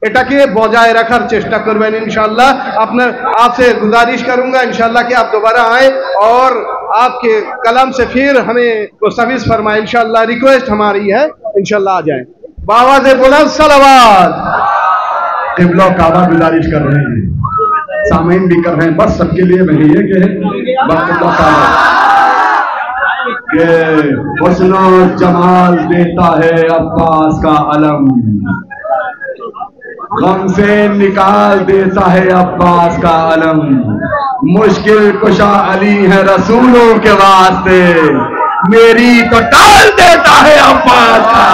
এটাকে बजाय रखार चेष्टा करবেন इंशाल्लाह। अपना आपसे गुजारिश करूंगा इंशाल्लाह कि आप दोबारा आए और आपके कलाम से फिर हमें मुस्तफिज फरमाए इंशाल्लाह। रिक्वेस्ट हमारी है इंशाल्लाह आ जाएं। बाबा से बोला सलावत। क़िबला काबा गुजारिश कर रहे हैं, सामीन भी कर रहे हैं, बस सबके लिए मैं ये कि के हुस्न जमाल देता है अब्बास का अलम, गम से निकाल देता है अब्बास का अलम, मुश्किल कुशा अली है रसूलों के वास्ते, मेरी तो टाल देता है अब्बास का।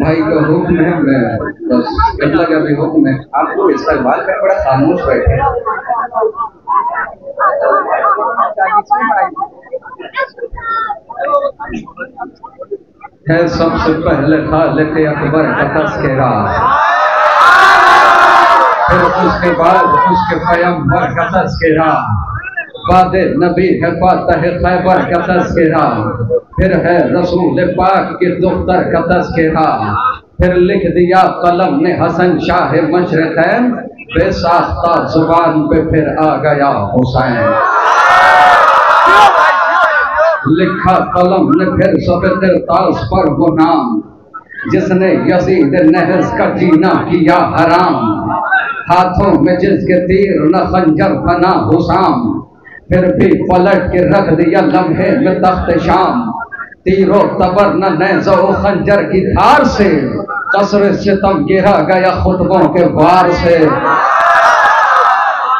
भाई का हुक्म है, मैं बस अल्लाह का भी हुक्म है। आपको इस्तेमाल में बड़ा खामोश बैठे है। सबसे पहले खालिक अकबर का तज़किरा, फिर उसके बाद उसके पैगंबर का तज़किरा, बाद नबी है फातह खैबर का तज़किरा, फिर है रसूल पाक के दुख्तर का तज़किरा, फिर लिख दिया कलम ने हसन शाह मशरक़ैन, बेसाख्ता जुबान पे फिर आ गया हुसैन। लिखा कलम ने फिर सब किरतास पर वो नाम, जिसने यजीद नहस का जीना किया हराम, हाथों में जिसके तीर न खंजर बना हुसाम, फिर भी पलट के रख दिया लम्हे में तख्त शाम, तीरो तबर न नेज़ो खंजर की धार से, कसर सितम गिरा गया खुतबों के वार से।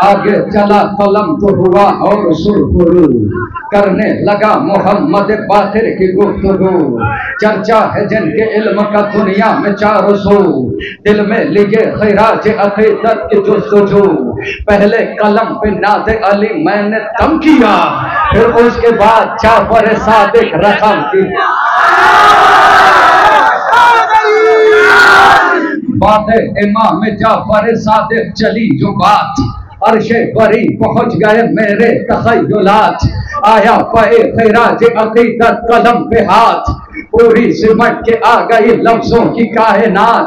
आगे चला कलम तो हुआ और सुरखुरू, करने लगा मोहम्मद बाखिर की गुफ्तगू, चर्चा है जिनके इल्म का दुनिया में चारों सू, दिल में लिए खैराज अकीदत की जुस्तजू, पहले कलम पे नाज़े अली मैंने कम किया, फिर उसके बाद जाफर सादिक रकम किया। बातें इमाम जाफर सादिक चली जो बात, अर्शे बरी पहुंच गए मेरे तखय्युलात, आया पे खैराज अकीदत कलम पे हाथ, पूरी सिमट के आ गई लफ्जों की कायनात,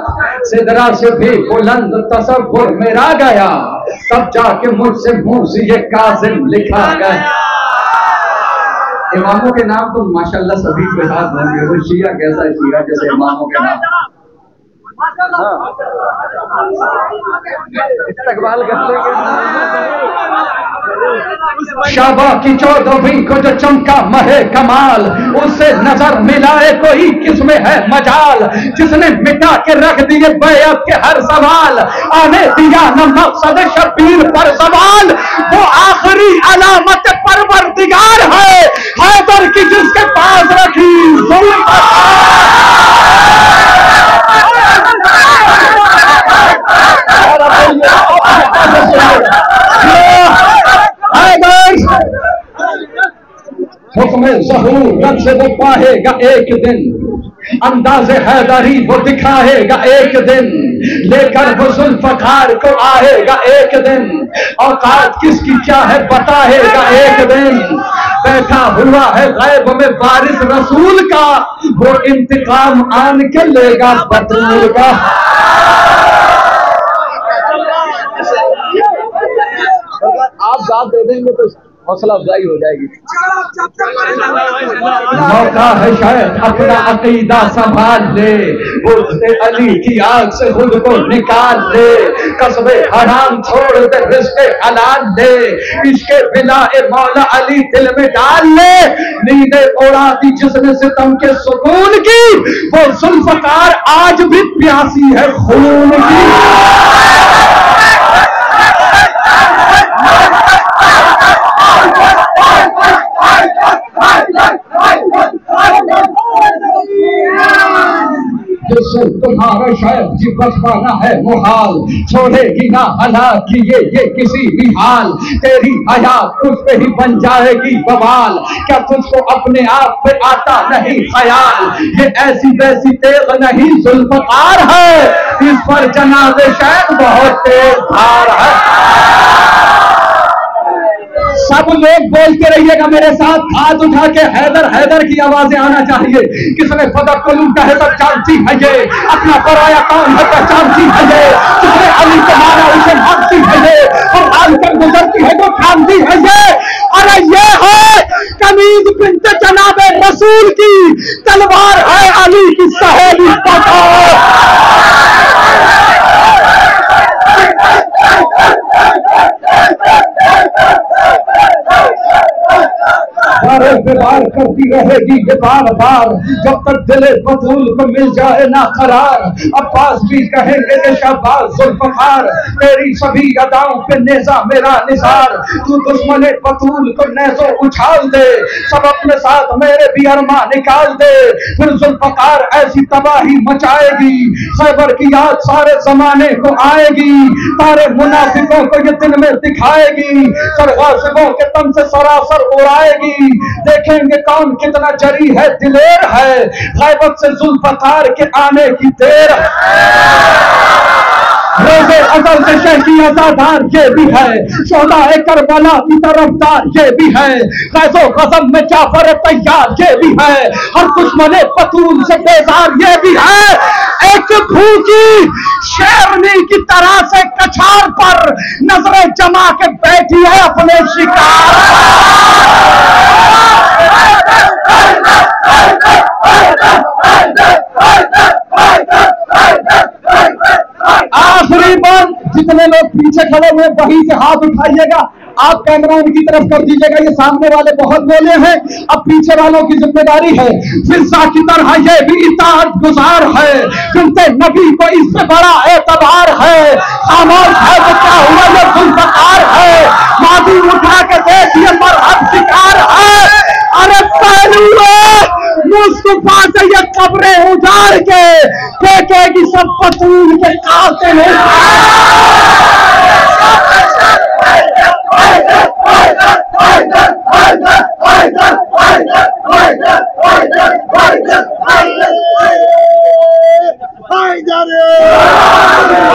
सिदरा से भी बुलंद तसव्वुर मेरा गया, तब जाके मुझसे मुंह से ये काज़िम लिखा गया। इमामों के नाम तो माशाल्लाह सभी को याद होंगे, वो शिया कैसा है, शिया जैसे इमामों के नाम इस्तेकबाल कर लेंगे। शाबा की 14वीं को जो चमका महे कमाल, उससे नजर मिलाए कोई किसमें है मजाल, जिसने मिटा के रख दिए बैअत के हर सवाल, आने दिया न मकसद शबीर पर सवाल, वो आखिरी अलामत परवरदिगार है, हैदर की जिसके पास रखी हुक्म ज़हूरत से वो पाएगा एक दिन, अंदाज़े हैदरी वो दिखाएगा एक दिन, लेकर वो ज़ुल्फ़कार को आएगा एक दिन, औकात किसकी क्या है बताएगा एक दिन, बैठा हुआ है गैब में वारिस रसूल का, वो इंतकाम आन के लेगा बतूल का। आप दाद दे देंगे तो हौसला अफजाई हो जाएगी। मौका है शायद अपना अकीदा संभाल ले, बोलते अली की आग से खुद को निकाल ले, कसबे हराम छोड़ दे रिश्ते हलाल ले, इसके बिना ए मौला अली दिल में डाल ले, नींदे उड़ा दी जिसने सितम के सुकून की, वो जुल्फकार आज भी प्यासी है खून की। जिससे तुम्हारा शायद जी बच पाना है मुहाल, छोड़ेगी ना हालांकि ये किसी भी हाल, तेरी हयात तुझ पे ही बन जाएगी बवाल, क्या तुझको अपने आप पे आता नहीं ख्याल, ये ऐसी वैसी तेज नहीं जुल्फकार है, इस पर जनाबे शायद बहुत तेज धार है। सब लोग बोलते रहिएगा मेरे साथ, हाथ उठा के हैदर हैदर की आवाजें आना चाहिए। किसने फदक को लूटा है सब जानती है ये, अपना पराया कौन है पहचानती है ये, किसने अली को मारा उसे मानती है ये, और हाल कर गुजरती है तो खानती है ये। अरे ये है कमीज बिन्त जनाबे रसूल की, तलवार है अली की सहेली बार करती रहेगी ये बार बार, जब तक दिले बतूल को मिल जाए ना करार। अब्बास भी कहेंगे कि शाबाश जुल्फकार, तेरी सभी अदाओं पे नेजा मेरा निसार, तू दुश्मने बतूल को नेजो उछाल दे, सब अपने साथ मेरे भी अरमा निकाल दे, फिर जुल्फकार ऐसी तबाही मचाएगी, खैबर की याद सारे जमाने को आएगी, तारे मुनाफिकों को ये दिन में दिखाएगी, सरगासिबों के तन से सरासर उड़ाएगी, देखेंगे कौन कितना जरी है दिलेर है, गैबत से जुल्फकार के आने की देर है। रोज़े अज़ल से शहकी अज़ादार ये भी है, शोहदाए करबला की तरफदार ये भी है, ग़ज़ो ग़ज़ब में जाफर तैयार ये भी है, हर दुश्मने बतूल से बेजार ये भी है, एक भूखी शेरनी की तरह से कछार पर नजरें जमा के बैठी है अपने शिकार। आखिरी बार जितने लोग पीछे खड़े हुए वहीं से हाथ उठाइएगा, आप कैमरा उनकी तरफ कर दीजिएगा, ये सामने वाले बहुत बोले हैं, अब पीछे वालों की जिम्मेदारी है। फिजा की तरह ये भी इताअत गुजार है, सुनते नबी को इससे बड़ा एतबार है, खामोश है तो क्या हुआ ये जुल्फकार है, मादी उठा के देखिए मरहब शिकार है। अरे पहलू मुस्तफा से ये कब्रें उजाड़ के फेंकेगी सब बतूल के काते में।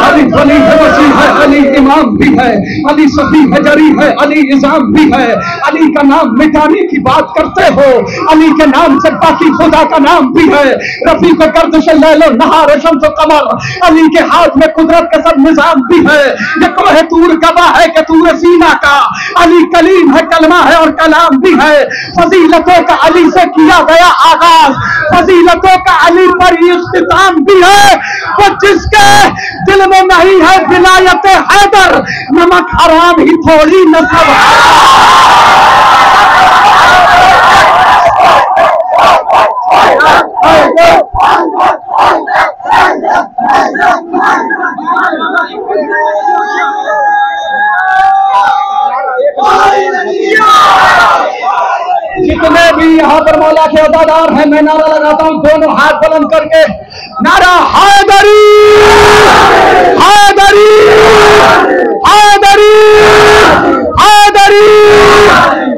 अली वली है, वसी है, अली इमाम भी है, अली सफी है, जरी है, अली इज़ाम भी है। अली का नाम मिटाने की बात करते हो, अली के नाम से बाकी खुदा का नाम भी है। रफी को गर्दिश लैलो नहार शम्स कमर, अली के हाथ में कुदरत का सब निजाम भी है। ये कोहे तूर गवाह है कि तूर सीना का, अली कलीम है, कलमा है और कलाम भी है। फजीलतों का अली से किया गया आगाज, फजीलतों का अली पर इख्तिताम भी है। वो जिसके दिल में नहीं है विलायत हैदर, नमक हराम ही थोड़ी नसब जितने भी यहाँ पर मौला के अदादार हैं, मैं नारा लगाता हूँ दोनों हाथ बुलंद करके, नारा हैदरी हैदरी हैदरी हैदरी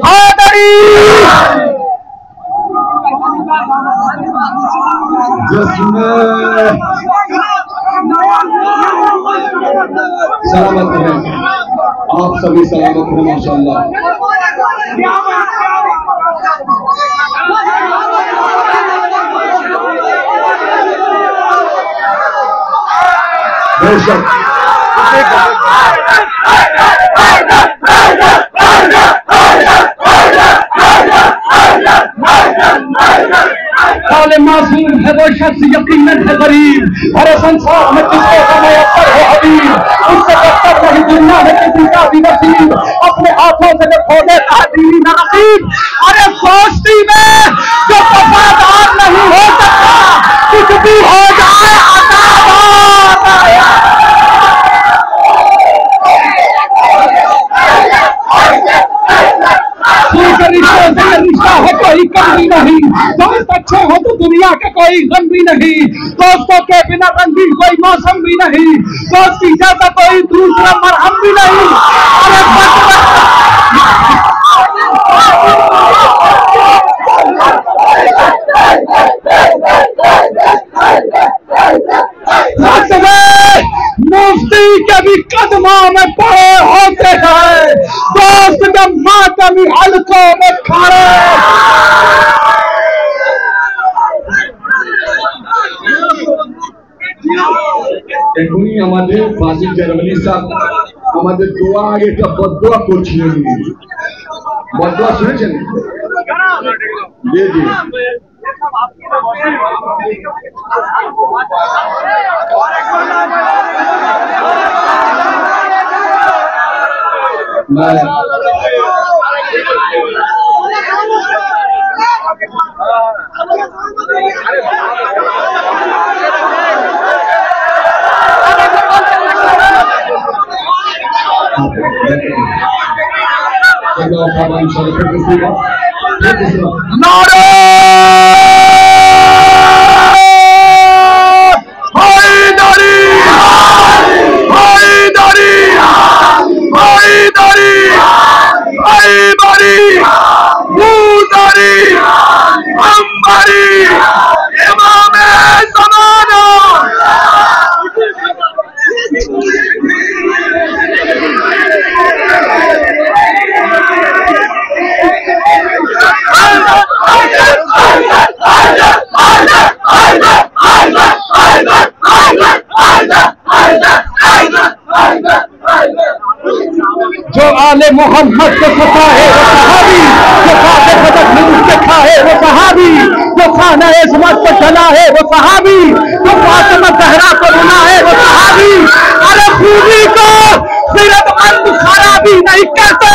हैदरी। सलामत हैं, आप सभी सलामत हैं माशाअल्लाह। बेशक मालूम है वो शख्स यकीनन है गरीब। अरे संसार में किसको मयस्सर हो हबीब, उससे बेहतर नहीं दुनिया में किसी का भी नसीब। अपने हाथों से जो खो देता है दीनी नसीब, अरे दोस्ती में जो वफादार नहीं हो सकता, कुछ भी हो जाए रिश्ता हो कोई कमी नहीं, दोस्त अच्छे हो तो दुनिया का कोई गम भी नहीं, दोस्तों के बिना रंगीन कोई मौसम भी नहीं, दोस्ती जैसा कोई दूसरा मरहम भी नहीं। मुफ्ती के भी कदमों में पड़े होते हैं, दोस्त के मातमी हल्कों में खड़े। এখনই আমাদের ফাজিল জারমানি সাহেব আমাদের দোয়া আগে একটা বদদোয়া করছিলেন। বদদোয়া শুনেছেন? জি জি। नारे हैदरी हैदरी हैदरी हैदरी मूदरी अंबरी इमाम ज़माना। जो आले मोहम्मद को सताए वो सहाबी, जो खाते फतक में उसके खाए वो सहाबी, जो खाना इस्मत को जलाए वो सहाबी, जो फातिमा ज़हरा को रुलाए वो सहाबी। अरे खूबी को सिरतमंद खराबी नहीं कहते,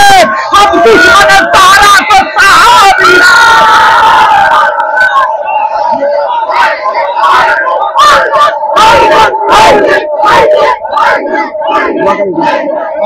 अब दुश्मन तारा को सहाबी।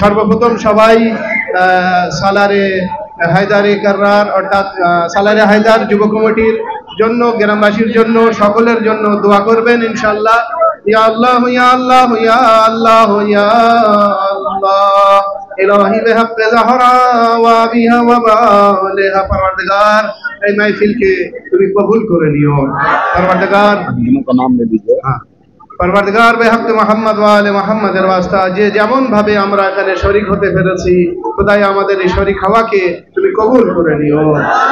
সর্বপ্রথম সবাই সালারে হায়দারি কাররার অর্থাৎ সালারে হায়দার যুব কমিটির জন্য, গ্রামবাসীর জন্য, সকলের জন্য দোয়া করবেন ইনশাআল্লাহ। ইয়া আল্লাহ ইয়া আল্লাহ ইয়া আল্লাহ ইয়া আল্লাহ ইলাহি বিহাক্কি ज़हरा ওয়া বিহা ওয়া বালিহা। परवरदिगार এই महफिल তুমি কবুল করে নিও। परवरदिगार का नाम ले लीजिए। हाँ, परवरदिगार बेहक मोहम्मद वाले मोहम्मদের ওয়াস্তা যে যেমন ভাবে আমরা এখানে শরীক হতে পেরেছি, খোদাই আমাদের এই শরীক হওয়াকে তুমি কবুল করে নিও।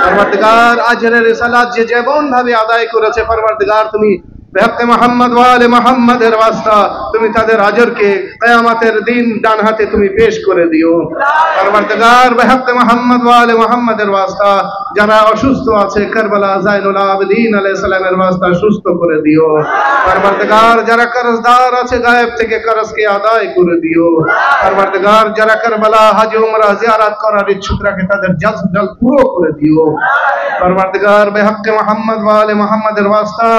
परवरदिगार আজরের রিসালাত যে যেমন ভাবে আদায় করেছে, परवरदिगार তুমি বেহক মোহাম্মদ ওয়ালে মোহাম্মদের ওয়াস্তা তুমি তাদের আজরকে কিয়ামতের দিন ডান হাতে তুমি পেশ করে দিও। परवरदिगार বেহক মোহাম্মদ ওয়ালে মোহাম্মদের ওয়াস্তা যারা অসুস্থ আছে কারবালা জাইনুল আবেদিন আলাইহিস সালামের ওয়াস্তা সুস্থ করে দিও। परवरदिगार যারা কর্জদার আছে গায়েব থেকে কর্জকে আদায় করে দিও। परवरदिगार যারা কারবালা হজ উমরা জিয়ারত করার ইচ্ছুক রাখে তাদের জলদ পুরো করে দিও। परवरदिगार বেহক মোহাম্মদ ওয়ালে মোহাম্মদের ওয়াস্তা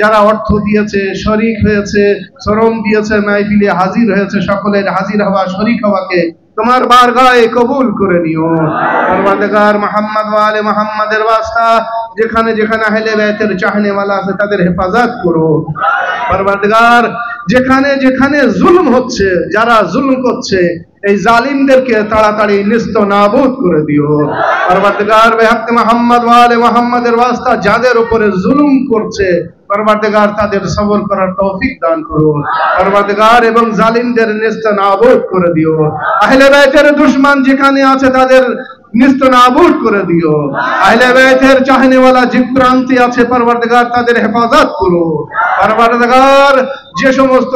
যারা অর্থ দিয়েছে, শরীক হয়েছে, শ্রম দিয়েছে, মাহফিলে হাজির হয়েছে, সকলের হাজির হওয়া শরীক হওয়াকে তোমার বারগাহে কবুল করে নিও। परवरदिगार মোহাম্মদ ওয়ালে মোহাম্মদের ওয়াস্তা যেখানে যেখানে আহলে বাইতের চাহনে ওয়ালা আছে তাদের হেফাজত করো। परवरदिगार যেখানে যেখানে জুলম হচ্ছে, যারা জুলম করছে, এই জালিমদেরকে তাড়াতাড়ি নিস্ত নাবুদ করে দিও। परवरदिगार বেহক মোহাম্মদ ওয়ালে মোহাম্মদের ওয়াস্তা যাদের উপরে জুলুম করছে, परवरदिगार তাদের সবর করার তৌফিক দান করো। परवरदिगार এবং জালিমদের নিস্ত নাবুদ করে দিও। আহলে বাইতের দুশমন যেখানে আছে তাদের নিস্তনাবুদ করে দিও। আহলে বাইতের চাহনেওয়ালা যে প্রান্তে আছে পরওয়ারদিগার তাদের হেফাজত করো। পরওয়ারদিগার যে সমস্ত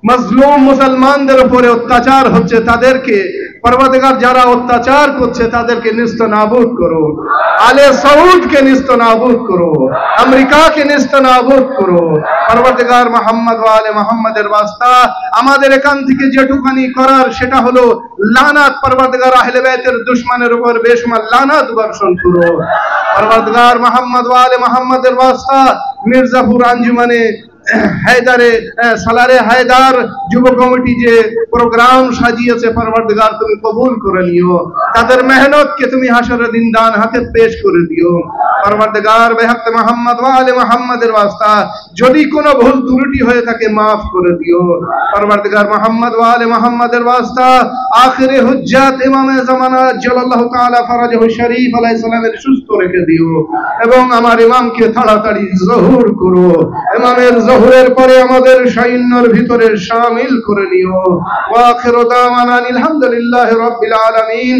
মজলুম মুসলমানদের উপরে অত্যাচার হচ্ছে তাদেরকে পরওয়ারদিগার যারা অত্যাচার করছে তাদেরকে নিস্তনাবুদ করো। আলে সৌদকে নিস্তনাবুদ করো, আমেরিকাকে নিস্তনাবুদ করো। পরওয়ারদিগার মুহাম্মদ ওয়া আলে মুহাম্মাদের ওয়াস্তা আমাদের এখান থেকে যেটুকানি করার সেটা হলো লানাত পরওয়ারদিগার আহলে বাইতের দুশমনের উপর বেশুমার লানাত বর্ষণ করো। পরওয়ারদিগার মুহাম্মদ ওয়া আলে মুহাম্মাদের ওয়াস্তা মির্জাপুর আঞ্জুমানে হায়দারে সালারে হায়দার যুব কমিটি যে প্রোগ্রাম সাজিয়েছে পরওয়ারদিগার তুমি কবুল করে নিও। তাদের মেহনতকে তুমি হাসরের দিন দান হাতে পেশ করে দিও। পরওয়ারদিগার বেহক মুহাম্মদ ওয়া আলে মুহাম্মাদের ওয়াস্তা যদি কোনো ভুল ত্রুটি হয়ে থাকে মাফ করে দিও। পরওয়ারদিগার মুহাম্মদ ওয়া আলে মুহাম্মাদের ওয়াস্তা আখিরে হুজ্জাত ইমামে জামানা জাল্লাল্লাহু তাআলা ফরজহু শরীফ আলাইহিস সালামের সুস্থ রেখে দিও এবং আমার ইমামকে তাড়াতাড়ি জহুর করো। ইমামের জহুরের পরে আমাদের সৈন্যর ভিতরে শামিল করে নিও। ওয়া আখিরু দাওয়ানা আলহামদুলিল্লাহি রাব্বিল আলামিন।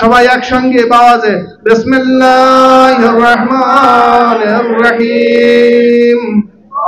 সবাই একসঙ্গে বাজে বিসমিল্লাহির রহমানির রহিম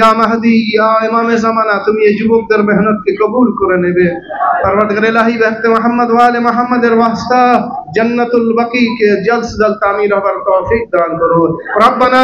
या महदी या इमाम ज़माना तुम ये जुबुकदर मेहनत के कबूल करे नेबे। परवरदिगार इलाही बहक मोहम्मद व आले मोहम्मद वास्ता जन्नतुल बकी के जल्द से जल्द तामीर और तौफीक दान करो। रब्बना